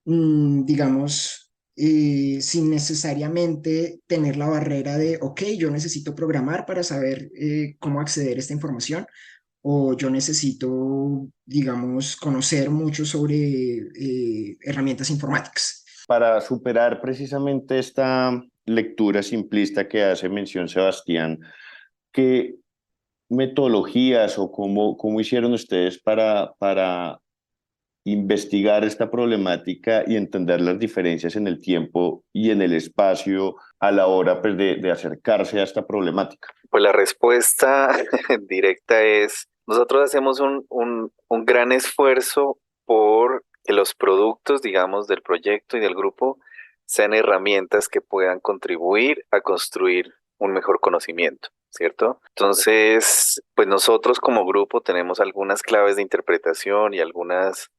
digamos, sin necesariamente tener la barrera de, ok, yo necesito programar para saber cómo acceder a esta información, o yo necesito, digamos, conocer mucho sobre herramientas informáticas. Para superar precisamente esta lectura simplista que hace mención Sebastián, ¿qué metodologías o cómo hicieron ustedes para investigar esta problemática y entender las diferencias en el tiempo y en el espacio a la hora pues, de acercarse a esta problemática? Pues la respuesta directa es, nosotros hacemos un gran esfuerzo por que los productos, digamos, del proyecto y del grupo sean herramientas que puedan contribuir a construir un mejor conocimiento, ¿cierto? Entonces, pues nosotros como grupo tenemos algunas claves de interpretación y algunas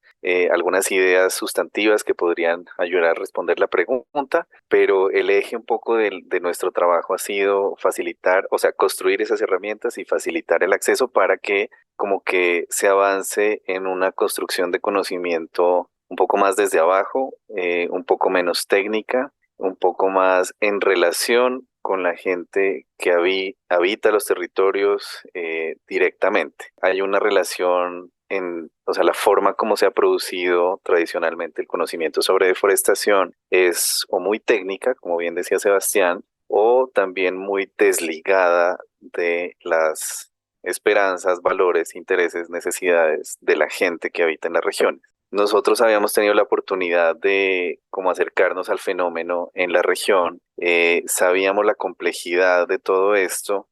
ideas sustantivas que podrían ayudar a responder la pregunta, pero el eje un poco de nuestro trabajo ha sido facilitar, o sea, construir esas herramientas y facilitar el acceso para que como que se avance en una construcción de conocimiento un poco más desde abajo, un poco menos técnica, un poco más en relación con la gente que habita los territorios directamente. Hay una relación o sea, la forma como se ha producido tradicionalmente el conocimiento sobre deforestación es o muy técnica, como bien decía Sebastián, o también muy desligada de las esperanzas, valores, intereses, necesidades de la gente que habita en las regiones. Nosotros habíamos tenido la oportunidad de como acercarnos al fenómeno en la región, sabíamos la complejidad de todo esto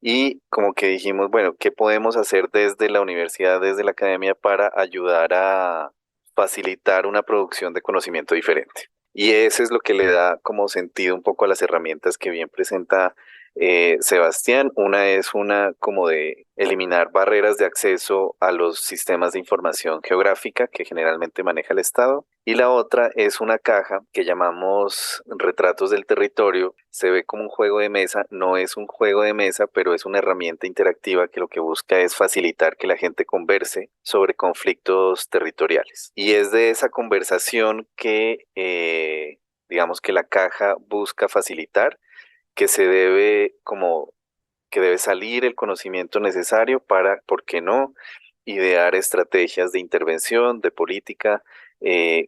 y como que dijimos, bueno, ¿qué podemos hacer desde la universidad, desde la academia para ayudar a facilitar una producción de conocimiento diferente? Y eso es lo que le da como sentido un poco a las herramientas que bien presenta Sebastián. Una es una como de eliminar barreras de acceso a los sistemas de información geográfica que generalmente maneja el Estado. Y la otra es una caja que llamamos retratos del territorio. Se ve como un juego de mesa, no es un juego de mesa, pero es una herramienta interactiva que lo que busca es facilitar que la gente converse sobre conflictos territoriales. Y es de esa conversación que, digamos que la caja busca facilitar, que se debe que debe salir el conocimiento necesario para, ¿por qué no?, idear estrategias de intervención, de política,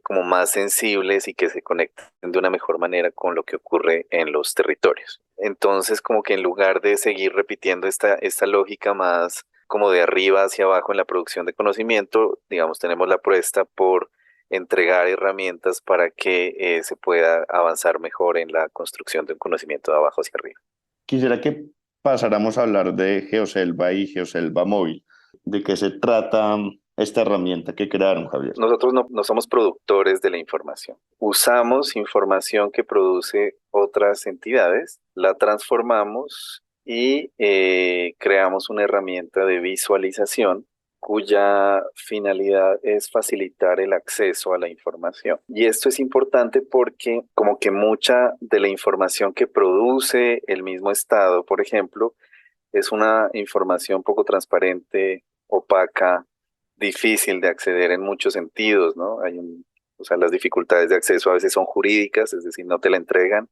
como más sensibles y que se conecten de una mejor manera con lo que ocurre en los territorios. Entonces, como que en lugar de seguir repitiendo esta lógica más como de arriba hacia abajo en la producción de conocimiento, digamos, tenemos la apuesta por entregar herramientas para que se pueda avanzar mejor en la construcción de un conocimiento de abajo hacia arriba. Quisiera que pasáramos a hablar de GeoSelva y GeoSelva Móvil. ¿De qué se trata esta herramienta que crearon, Javier? Nosotros no somos productores de la información. Usamos información que produce otras entidades, la transformamos y creamos una herramienta de visualización cuya finalidad es facilitar el acceso a la información. Y esto es importante porque como que mucha de la información que produce el mismo Estado, por ejemplo, es una información poco transparente, opaca, difícil de acceder en muchos sentidos, ¿no? O sea, las dificultades de acceso a veces son jurídicas, es decir, no te la entregan.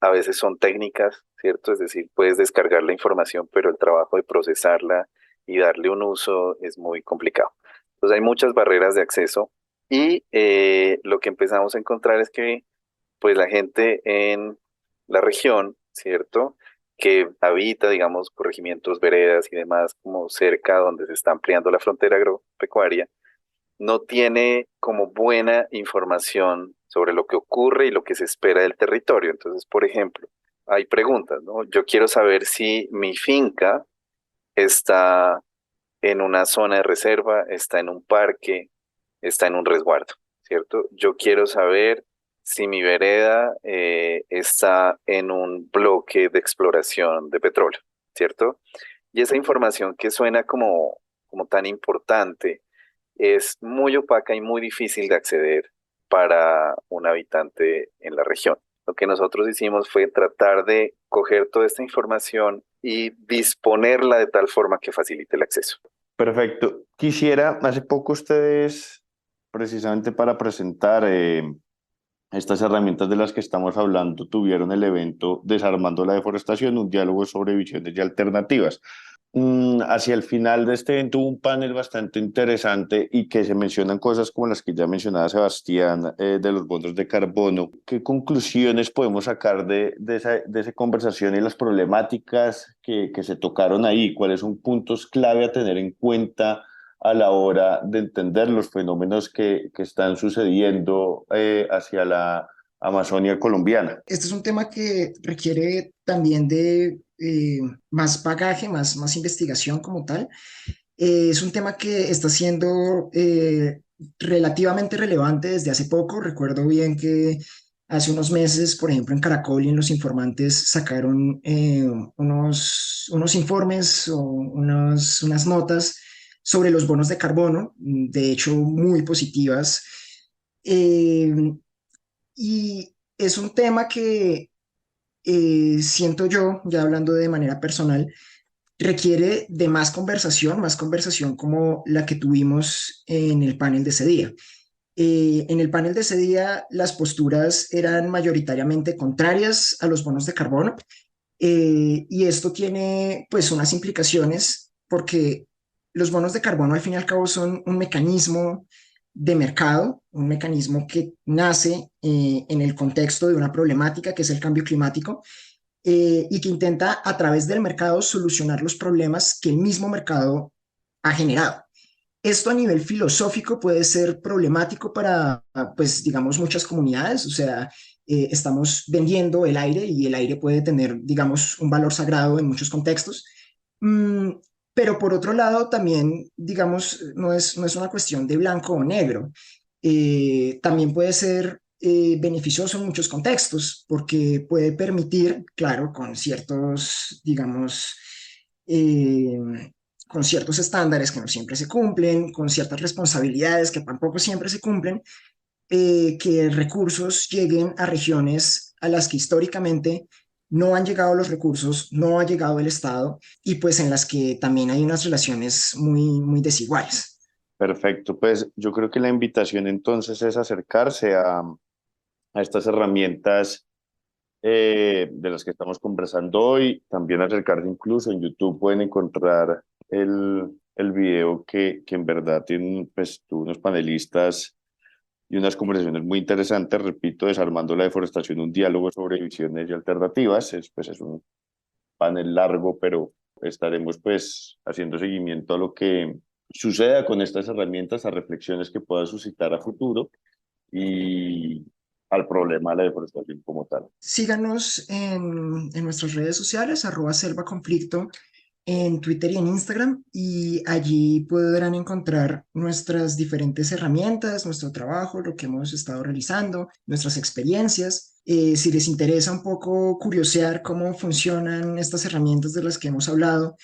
A veces son técnicas, ¿cierto? Es decir, puedes descargar la información, pero el trabajo de procesarla y darle un uso es muy complicado. Entonces hay muchas barreras de acceso y lo que empezamos a encontrar es que pues la gente en la región, ¿cierto? Que habita, digamos, corregimientos, veredas y demás, como cerca donde se está ampliando la frontera agropecuaria, no tiene como buena información sobre lo que ocurre y lo que se espera del territorio. Entonces, por ejemplo, hay preguntas, ¿no? Yo quiero saber si mi finca está en una zona de reserva, está en un parque, está en un resguardo, ¿cierto? Yo quiero saber si mi vereda está en un bloque de exploración de petróleo, ¿cierto? Y esa información que suena como tan importante es muy opaca y muy difícil de acceder para un habitante en la región. Lo que nosotros hicimos fue tratar de coger toda esta información y disponerla de tal forma que facilite el acceso. Perfecto. Quisiera, hace poco ustedes, precisamente para presentar estas herramientas de las que estamos hablando, tuvieron el evento Desarmando la Deforestación, un diálogo sobre visiones y alternativas. Hacia el final de este evento hubo un panel bastante interesante y que se mencionan cosas como las que ya mencionaba Sebastián, de los bonos de carbono. ¿Qué conclusiones podemos sacar de esa conversación y las problemáticas que se tocaron ahí? ¿Cuáles son puntos clave a tener en cuenta a la hora de entender los fenómenos que están sucediendo hacia la Amazonia colombiana? Este es un tema que requiere también de más bagaje, más investigación como tal. Es un tema que está siendo relativamente relevante desde hace poco. Recuerdo bien que hace unos meses, por ejemplo, en Caracol y en Los Informantes sacaron unos informes o unas notas sobre los bonos de carbono, de hecho muy positivas. Eh, y es un tema que siento yo, ya hablando de manera personal, requiere de más conversación como la que tuvimos en el panel de ese día. En el panel de ese día, las posturas eran mayoritariamente contrarias a los bonos de carbono, y esto tiene pues unas implicaciones porque los bonos de carbono al fin y al cabo son un mecanismo de mercado, un mecanismo que nace en el contexto de una problemática que es el cambio climático, y que intenta a través del mercado solucionar los problemas que el mismo mercado ha generado. Esto a nivel filosófico puede ser problemático para, pues, digamos, muchas comunidades, o sea, estamos vendiendo el aire y el aire puede tener, digamos, un valor sagrado en muchos contextos. Mm, pero por otro lado, también, digamos, no es una cuestión de blanco o negro. También puede ser beneficioso en muchos contextos, porque puede permitir, claro, con ciertos, digamos, eh, con ciertos estándares que no siempre se cumplen, con ciertas responsabilidades que tampoco siempre se cumplen, que recursos lleguen a regiones a las que históricamente no han llegado los recursos, no ha llegado el Estado y pues en las que también hay unas relaciones muy desiguales. Perfecto, pues yo creo que la invitación entonces es acercarse a estas herramientas de las que estamos conversando hoy, también acercarse incluso en YouTube pueden encontrar el video que en verdad tiene, pues, tuvo unos panelistas y unas conversaciones muy interesantes, repito, Desarmando la Deforestación, un diálogo sobre visiones y alternativas. Pues, es un panel largo, pero estaremos pues haciendo seguimiento a lo que suceda con estas herramientas, a reflexiones que puedan suscitar a futuro y al problema de la deforestación como tal. Síganos en nuestras redes sociales, @selvaconflicto, en Twitter y en Instagram, y allí podrán encontrar nuestras diferentes herramientas, nuestro trabajo, lo que hemos estado realizando, nuestras experiencias. Si les interesa un poco curiosear cómo funcionan estas herramientas de las que hemos hablado,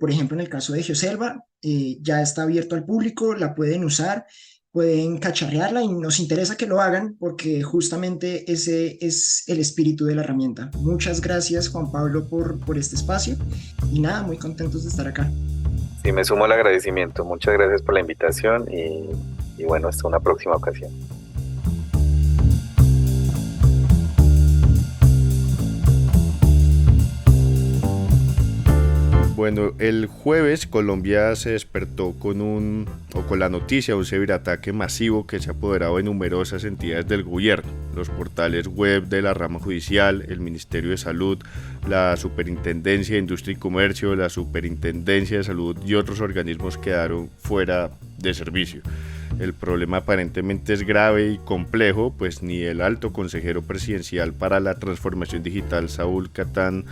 por ejemplo, en el caso de Geoselva, ya está abierto al público, la pueden usar, pueden cacharrearla y nos interesa que lo hagan porque justamente ese es el espíritu de la herramienta. Muchas gracias, Juan Pablo, por este espacio y nada, muy contentos de estar acá. Sí, me sumo al agradecimiento. Muchas gracias por la invitación y bueno, hasta una próxima ocasión. Bueno, el jueves Colombia se despertó con la noticia de un ciberataque masivo que se ha apoderado de numerosas entidades del gobierno, los portales web de la rama judicial, el Ministerio de Salud, la Superintendencia de Industria y Comercio, la Superintendencia de Salud y otros organismos quedaron fuera de servicio. El problema aparentemente es grave y complejo, pues ni el alto consejero presidencial para la transformación digital, Saúl Catán,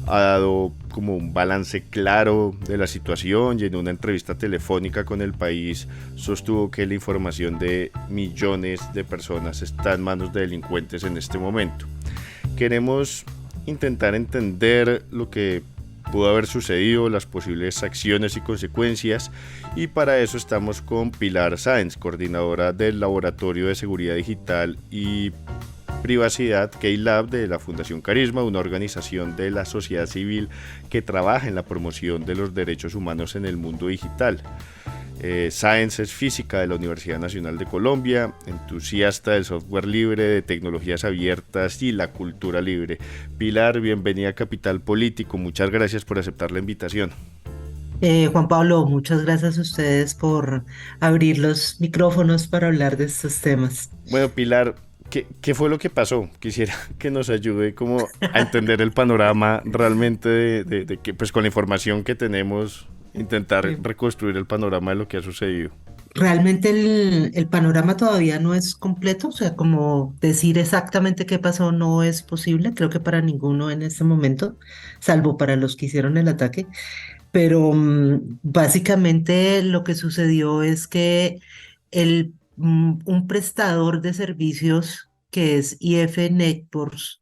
ha dado como un balance claro de la situación y en una entrevista telefónica con El País sostuvo que la información de millones de personas está en manos de delincuentes en este momento. Queremos intentar entender lo que pudo haber sucedido, las posibles acciones y consecuencias, y para eso estamos con Pilar Sáenz, coordinadora del Laboratorio de Seguridad Digital y Privacidad Keylab de la Fundación Carisma, una organización de la sociedad civil que trabaja en la promoción de los derechos humanos en el mundo digital. Sáenz es física de la Universidad Nacional de Colombia, entusiasta del software libre, de tecnologías abiertas y la cultura libre. Pilar, bienvenida a Capital Político, muchas gracias por aceptar la invitación. Juan Pablo, muchas gracias a ustedes por abrir los micrófonos para hablar de estos temas. Bueno, Pilar, ¿qué fue lo que pasó? Quisiera que nos ayude como a entender el panorama realmente de que, pues con la información que tenemos, intentar reconstruir el panorama de lo que ha sucedido. Realmente el panorama todavía no es completo, o sea, como decir exactamente qué pasó no es posible, creo que para ninguno en este momento, salvo para los que hicieron el ataque, pero básicamente lo que sucedió es que un prestador de servicios que es IF Networks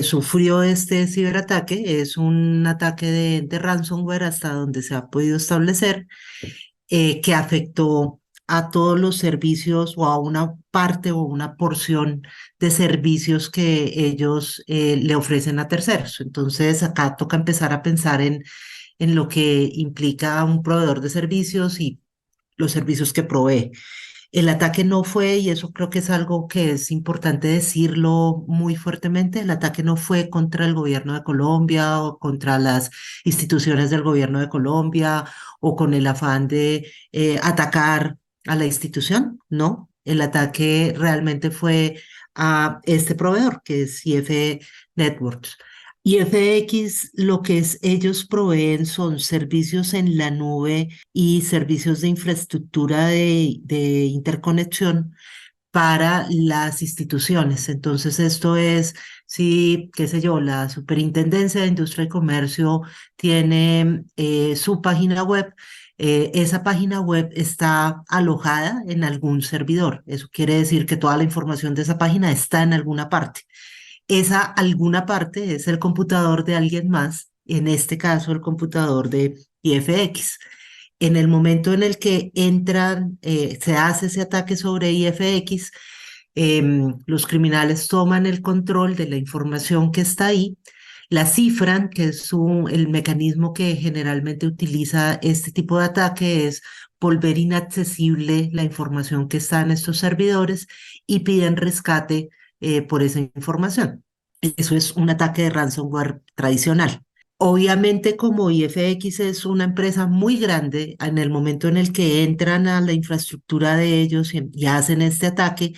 sufrió este ciberataque. Es un ataque de ransomware hasta donde se ha podido establecer, que afectó a todos los servicios o a una parte o una porción de servicios que ellos le ofrecen a terceros. Entonces acá toca empezar a pensar en lo que implica un proveedor de servicios y los servicios que provee. El ataque no fue, y eso creo que es algo que es importante decirlo muy fuertemente, el ataque no fue contra el gobierno de Colombia o contra las instituciones del gobierno de Colombia o con el afán de atacar a la institución, no. El ataque realmente fue a este proveedor, que es IF Networks. IFX, lo que ellos proveen son servicios en la nube y servicios de infraestructura de interconexión para las instituciones. Entonces, esto es, sí, qué sé yo, la Superintendencia de Industria y Comercio tiene su página web. Esa página web está alojada en algún servidor. Eso quiere decir que toda la información de esa página está en alguna parte. Esa alguna parte es el computador de alguien más, en este caso el computador de IFX. En el momento en el que se hace ese ataque sobre IFX, los criminales toman el control de la información que está ahí, la cifran, que es el mecanismo que generalmente utiliza este tipo de ataque, es volver inaccesible la información que está en estos servidores y piden rescate por esa información. Eso es un ataque de ransomware tradicional. Obviamente, como IFX es una empresa muy grande, en el momento en el que entran a la infraestructura de ellos y hacen este ataque,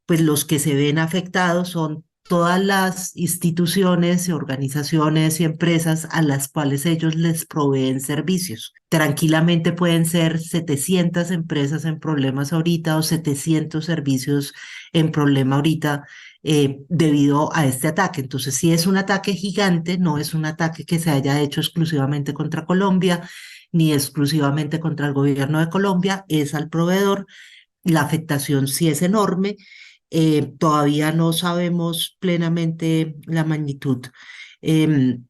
pues los que se ven afectados son todas las instituciones y organizaciones y empresas a las cuales ellos les proveen servicios. Tranquilamente pueden ser 700 empresas en problemas ahorita o 700 servicios en problema ahorita debido a este ataque. Entonces, si es un ataque gigante, no es un ataque que se haya hecho exclusivamente contra Colombia ni exclusivamente contra el gobierno de Colombia, es al proveedor. La afectación sí es enorme. Todavía no sabemos plenamente la magnitud em,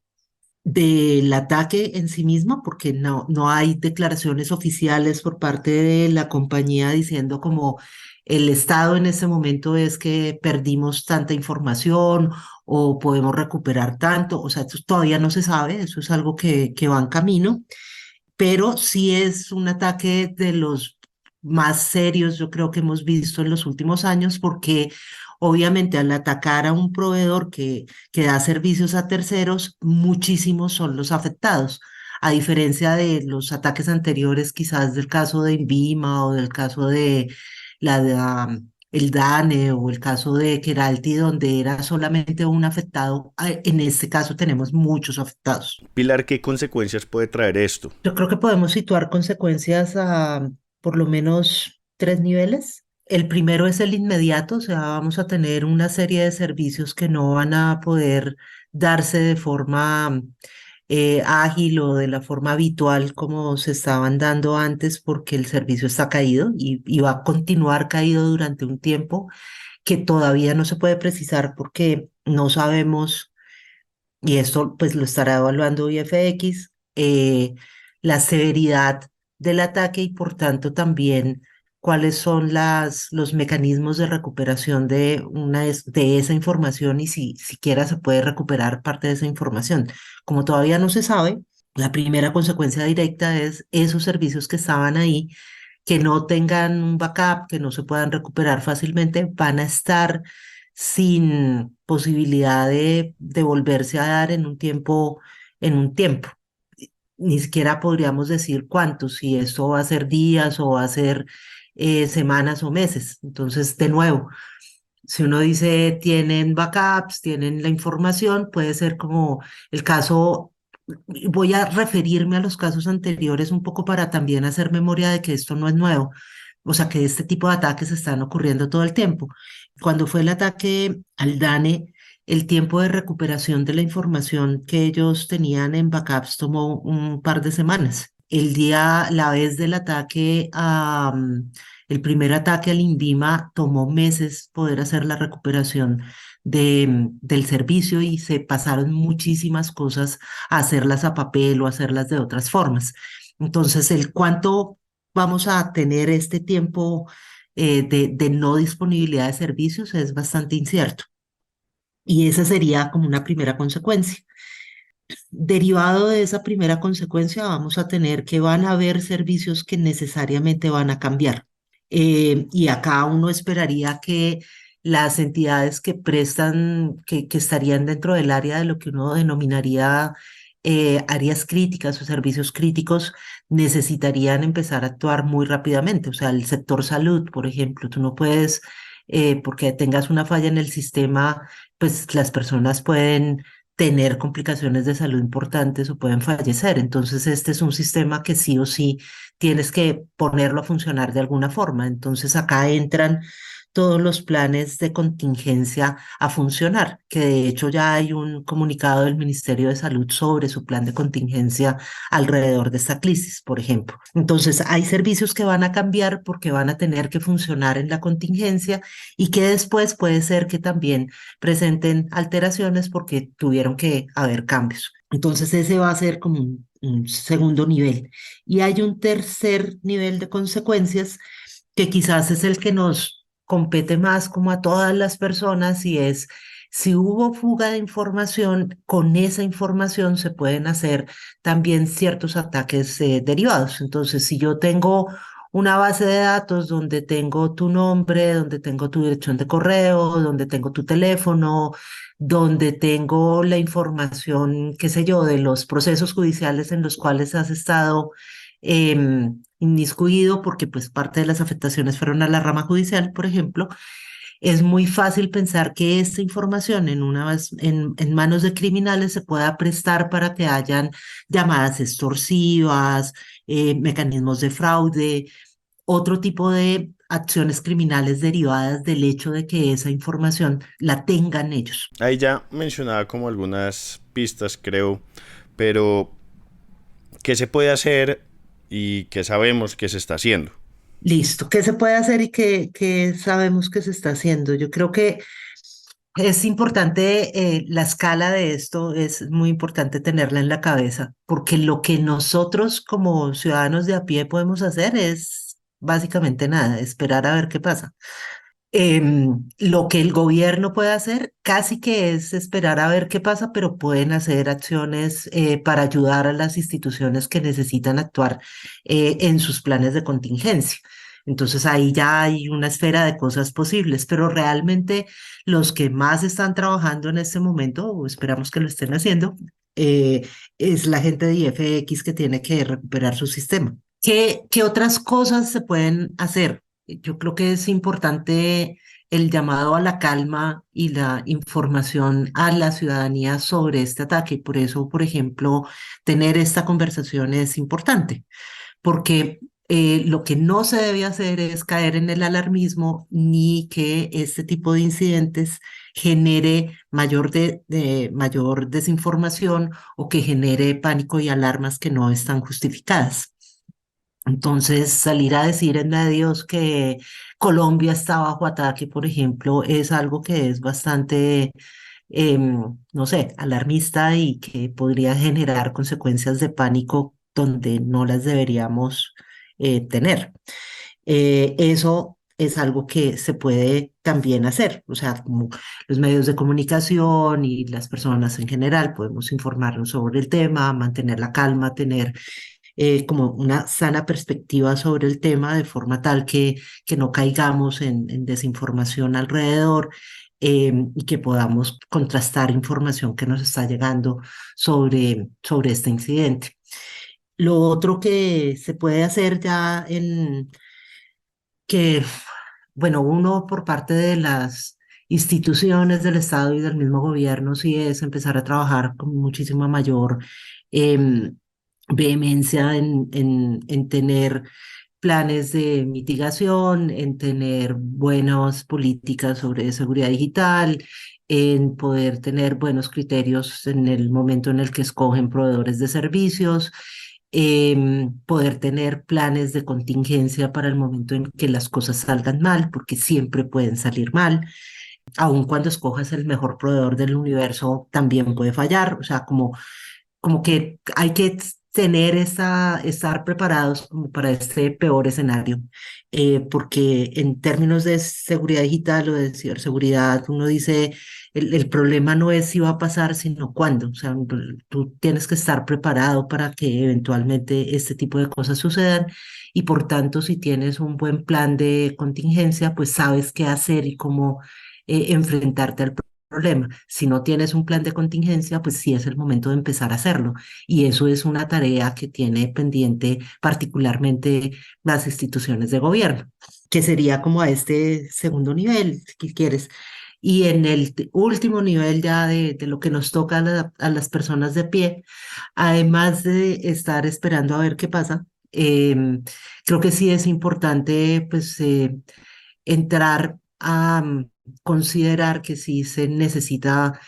del ataque en sí mismo, porque no hay declaraciones oficiales por parte de la compañía diciendo como el estado en este momento es que perdimos tanta información o podemos recuperar tanto. O sea, eso todavía no se sabe, eso es algo que va en camino, pero sí es un ataque de los más serios, yo creo que hemos visto en los últimos años, porque obviamente al atacar a un proveedor que da servicios a terceros, muchísimos son los afectados. A diferencia de los ataques anteriores, quizás del caso de Invima o del caso de el DANE o el caso de Keralty, donde era solamente un afectado, en este caso tenemos muchos afectados. Pilar, ¿qué consecuencias puede traer esto? Yo creo que podemos situar consecuencias a por lo menos 3 niveles. El primero es el inmediato, o sea, vamos a tener una serie de servicios que no van a poder darse de forma ágil o de la forma habitual como se estaban dando antes porque el servicio está caído y va a continuar caído durante un tiempo que todavía no se puede precisar porque no sabemos, y esto pues lo estará evaluando IFX, la severidad del ataque y por tanto también cuáles son los mecanismos de recuperación de esa información y si siquiera se puede recuperar parte de esa información. Como todavía no se sabe, la primera consecuencia directa es esos servicios que estaban ahí, que no tengan un backup, que no se puedan recuperar fácilmente, van a estar sin posibilidad de volverse a dar en un tiempo. Ni siquiera podríamos decir cuántos, si esto va a ser días o va a ser semanas o meses. Entonces, de nuevo, si uno dice tienen backups, tienen la información, puede ser como el caso, voy a referirme a los casos anteriores un poco para también hacer memoria de que esto no es nuevo, o sea que este tipo de ataques están ocurriendo todo el tiempo. Cuando fue el ataque al DANE, el tiempo de recuperación de la información que ellos tenían en backups tomó un par de semanas. La vez del ataque el primer ataque al INVIMA tomó meses poder hacer la recuperación del servicio y se pasaron muchísimas cosas a hacerlas a papel o hacerlas de otras formas. Entonces, el cuánto vamos a tener este tiempo de no disponibilidad de servicios es bastante incierto. Y esa sería como una primera consecuencia. Derivado de esa primera consecuencia, vamos a tener que van a haber servicios que necesariamente van a cambiar. Y acá uno esperaría que las entidades que prestan, que estarían dentro del área de lo que uno denominaría áreas críticas o servicios críticos, necesitarían empezar a actuar muy rápidamente. O sea, el sector salud, por ejemplo, tú no puedes, porque tengas una falla en el sistema, pues las personas pueden tener complicaciones de salud importantes o pueden fallecer. Entonces, este es un sistema que sí o sí tienes que ponerlo a funcionar de alguna forma. Entonces, acá entran todos los planes de contingencia a funcionar, que de hecho ya hay un comunicado del Ministerio de Salud sobre su plan de contingencia alrededor de esta crisis, por ejemplo. Entonces, hay servicios que van a cambiar porque van a tener que funcionar en la contingencia y que después puede ser que también presenten alteraciones porque tuvieron que haber cambios. Entonces, ese va a ser como un segundo nivel. Y hay un tercer nivel de consecuencias que quizás es el que nos compete más como a todas las personas y es si hubo fuga de información, con esa información se pueden hacer también ciertos ataques derivados. Entonces, si yo tengo una base de datos donde tengo tu nombre, donde tengo tu dirección de correo, donde tengo tu teléfono, donde tengo la información, qué sé yo, de los procesos judiciales en los cuales has estado inmiscuido, porque pues parte de las afectaciones fueron a la rama judicial, por ejemplo. Es muy fácil pensar que esta información en manos de criminales se pueda prestar para que hayan llamadas extorsivas, mecanismos de fraude, otro tipo de acciones criminales derivadas del hecho de que esa información la tengan ellos. Ahí ya mencionaba como algunas pistas, creo, pero ¿qué se puede hacer y qué sabemos que se está haciendo? Listo. ¿Qué se puede hacer y qué sabemos que se está haciendo? Yo creo que es importante, la escala de esto es muy importante tenerla en la cabeza, porque lo que nosotros como ciudadanos de a pie podemos hacer es básicamente nada, esperar a ver qué pasa. Lo que el gobierno puede hacer casi que es esperar a ver qué pasa, pero pueden hacer acciones para ayudar a las instituciones que necesitan actuar en sus planes de contingencia. Entonces ahí ya hay una esfera de cosas posibles, pero realmente los que más están trabajando en este momento, o esperamos que lo estén haciendo, es la gente de IFX que tiene que recuperar su sistema. ¿Qué otras cosas se pueden hacer? Yo creo que es importante el llamado a la calma y la información a la ciudadanía sobre este ataque. Por eso, por ejemplo, tener esta conversación es importante, porque lo que no se debe hacer es caer en el alarmismo ni que este tipo de incidentes genere mayor desinformación o que genere pánico y alarmas que no están justificadas. Entonces, salir a decir en medios que Colombia está bajo ataque, por ejemplo, es algo que es bastante, no sé, alarmista y que podría generar consecuencias de pánico donde no las deberíamos tener. Eso es algo que se puede también hacer, o sea, como los medios de comunicación y las personas en general podemos informarnos sobre el tema, mantener la calma, tener como una sana perspectiva sobre el tema, de forma tal que no caigamos en desinformación alrededor, y que podamos contrastar información que nos está llegando sobre este incidente. Lo otro que se puede hacer ya que, bueno, uno por parte de las instituciones del Estado y del mismo gobierno, sí es empezar a trabajar con muchísima mayor em, vehemencia en tener planes de mitigación, en tener buenas políticas sobre seguridad digital, en poder tener buenos criterios en el momento en el que escogen proveedores de servicios, poder tener planes de contingencia para el momento en que las cosas salgan mal, porque siempre pueden salir mal. Aun cuando escojas el mejor proveedor del universo, también puede fallar. O sea, como que hay que estar preparados como para este peor escenario, porque en términos de seguridad digital o de ciberseguridad, uno dice, el problema no es si va a pasar, sino cuándo. O sea, tú tienes que estar preparado para que eventualmente este tipo de cosas sucedan y por tanto, si tienes un buen plan de contingencia, pues sabes qué hacer y cómo enfrentarte al problema. Si no tienes un plan de contingencia, pues sí es el momento de empezar a hacerlo. Y eso es una tarea que tiene pendiente particularmente las instituciones de gobierno, que sería como a este segundo nivel, si quieres. Y en el último nivel ya de lo que nos toca a las personas de pie, además de estar esperando a ver qué pasa, creo que sí es importante pues entrar a considerar que sí se necesita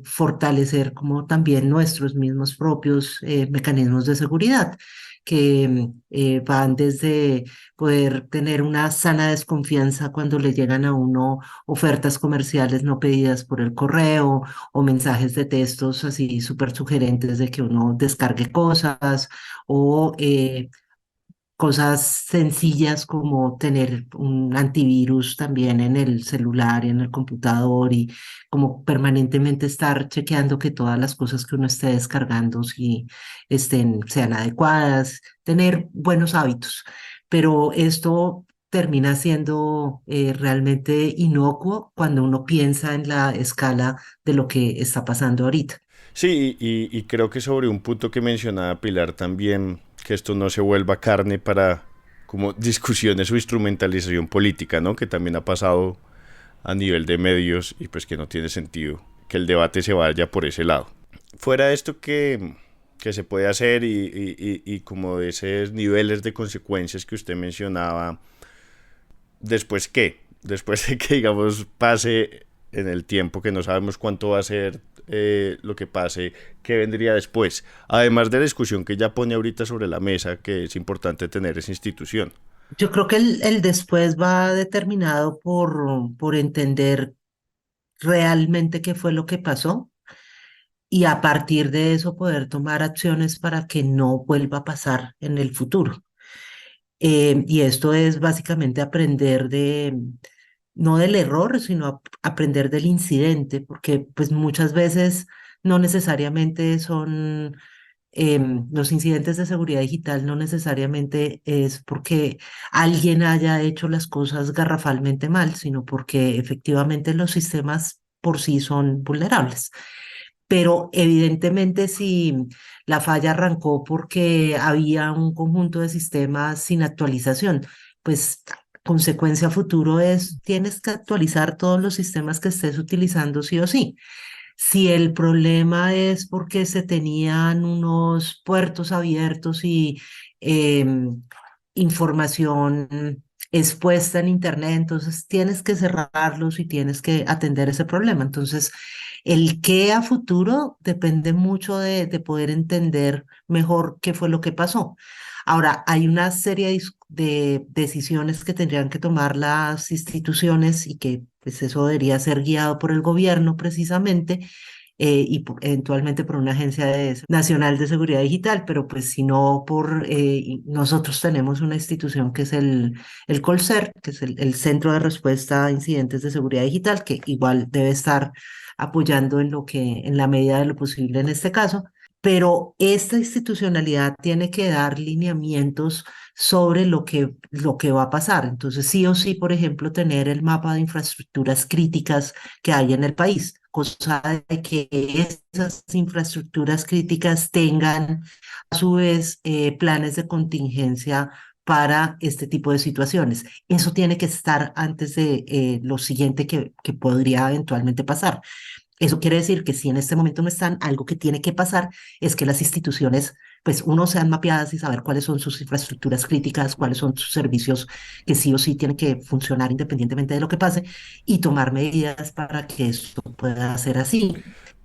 fortalecer como también nuestros mismos propios mecanismos de seguridad, que van desde poder tener una sana desconfianza cuando le llegan a uno ofertas comerciales no pedidas por el correo o mensajes de textos así súper sugerentes de que uno descargue cosas o cosas sencillas como tener un antivirus también en el celular y en el computador y como permanentemente estar chequeando que todas las cosas que uno esté descargando sean adecuadas, tener buenos hábitos. pero esto termina siendo realmente inocuo cuando uno piensa en la escala de lo que está pasando ahorita. Sí, y creo que sobre un punto que mencionaba Pilar también, que esto no se vuelva carne para como discusiones o instrumentalización política, ¿no? Que también ha pasado a nivel de medios y pues que no tiene sentido que el debate se vaya por ese lado. Fuera de esto que se puede hacer y como de esos niveles de consecuencias que usted mencionaba, ¿después qué? Después de que, digamos, pase en el tiempo, que no sabemos cuánto va a ser lo que pase, ¿qué vendría después? Además de la discusión que ya pone ahorita sobre la mesa, que es importante tener esa institución. Yo creo que el después va determinado por entender realmente qué fue lo que pasó y a partir de eso poder tomar acciones para que no vuelva a pasar en el futuro. Y esto es básicamente aprender no del error, sino aprender del incidente, porque pues muchas veces no necesariamente son los incidentes de seguridad digital, no necesariamente es porque alguien haya hecho las cosas garrafalmente mal, sino porque efectivamente los sistemas por sí son vulnerables. Pero evidentemente si la falla arrancó porque había un conjunto de sistemas sin actualización, pues consecuencia a futuro es tienes que actualizar todos los sistemas que estés utilizando sí o sí. Si el problema es porque se tenían unos puertos abiertos y información expuesta en Internet, entonces tienes que cerrarlos y tienes que atender ese problema. Entonces, el qué a futuro depende mucho de poder entender mejor qué fue lo que pasó. Ahora, hay una serie de decisiones que tendrían que tomar las instituciones y que pues eso debería ser guiado por el gobierno precisamente eventualmente por una agencia nacional de seguridad digital, pero pues si no nosotros tenemos una institución que es el COLSER, que es el Centro de Respuesta a Incidentes de Seguridad Digital, que igual debe estar apoyando en la medida de lo posible en este caso. Pero esta institucionalidad tiene que dar lineamientos sobre lo que va a pasar. Entonces, sí o sí, por ejemplo, tener el mapa de infraestructuras críticas que hay en el país, cosa de que esas infraestructuras críticas tengan a su vez planes de contingencia para este tipo de situaciones. Eso tiene que estar antes de lo siguiente que podría eventualmente pasar. Eso quiere decir que si en este momento no están, algo que tiene que pasar es que las instituciones, pues uno, sean mapeadas y saber cuáles son sus infraestructuras críticas, cuáles son sus servicios que sí o sí tienen que funcionar independientemente de lo que pase y tomar medidas para que esto pueda ser así.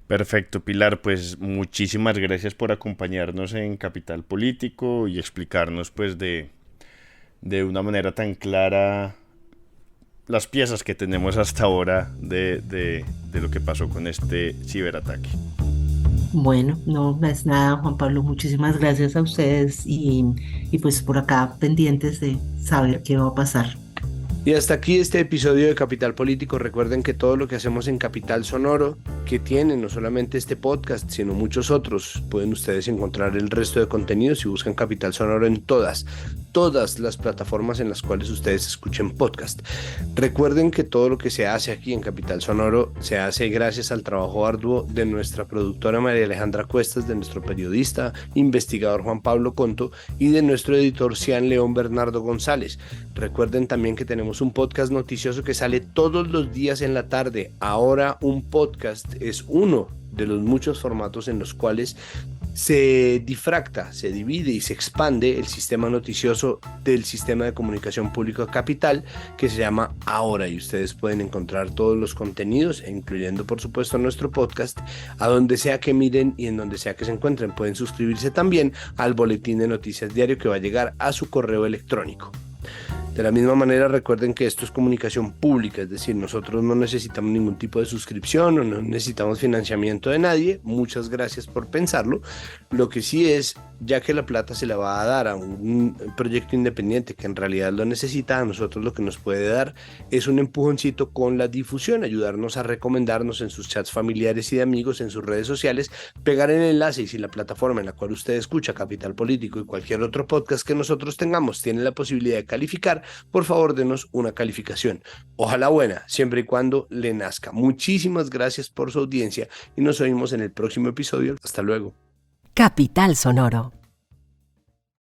Perfecto, Pilar, pues muchísimas gracias por acompañarnos en Capital Político y explicarnos pues de una manera tan clara las piezas que tenemos hasta ahora de lo que pasó con este ciberataque. Bueno, no es nada, Juan Pablo, muchísimas gracias a ustedes y pues por acá pendientes de saber qué va a pasar. Y hasta aquí este episodio de Capital Político. Recuerden que todo lo que hacemos en Capital Sonoro, que tiene no solamente este podcast, sino muchos otros, pueden ustedes encontrar el resto de contenidos si buscan Capital Sonoro en todas las plataformas en las cuales ustedes escuchen podcast. Recuerden que todo lo que se hace aquí en Capital Sonoro se hace gracias al trabajo arduo de nuestra productora María Alejandra Cuestas, de nuestro periodista, investigador Juan Pablo Conto y de nuestro editor Cian León Bernardo González. Recuerden también que tenemos un podcast noticioso que sale todos los días en la tarde. Ahora un podcast es uno de los muchos formatos en los cuales se difracta, se divide y se expande el sistema noticioso del sistema de comunicación pública Capital, que se llama Ahora, y ustedes pueden encontrar todos los contenidos, incluyendo por supuesto nuestro podcast, a donde sea que miren y en donde sea que se encuentren. Pueden suscribirse también al boletín de noticias diario que va a llegar a su correo electrónico. De la misma manera, recuerden que esto es comunicación pública, es decir, nosotros no necesitamos ningún tipo de suscripción o no necesitamos financiamiento de nadie. Muchas gracias por pensarlo. Lo que sí es, ya que la plata se la va a dar a un proyecto independiente que en realidad lo necesita, a nosotros lo que nos puede dar es un empujoncito con la difusión, ayudarnos a recomendarnos en sus chats familiares y de amigos, en sus redes sociales, pegar el enlace, y si la plataforma en la cual usted escucha Capital Político y cualquier otro podcast que nosotros tengamos tiene la posibilidad de calificar, por favor denos una calificación, ojalá buena, siempre y cuando le nazca. Muchísimas gracias por su audiencia y nos oímos en el próximo episodio. Hasta luego. Capital Sonoro.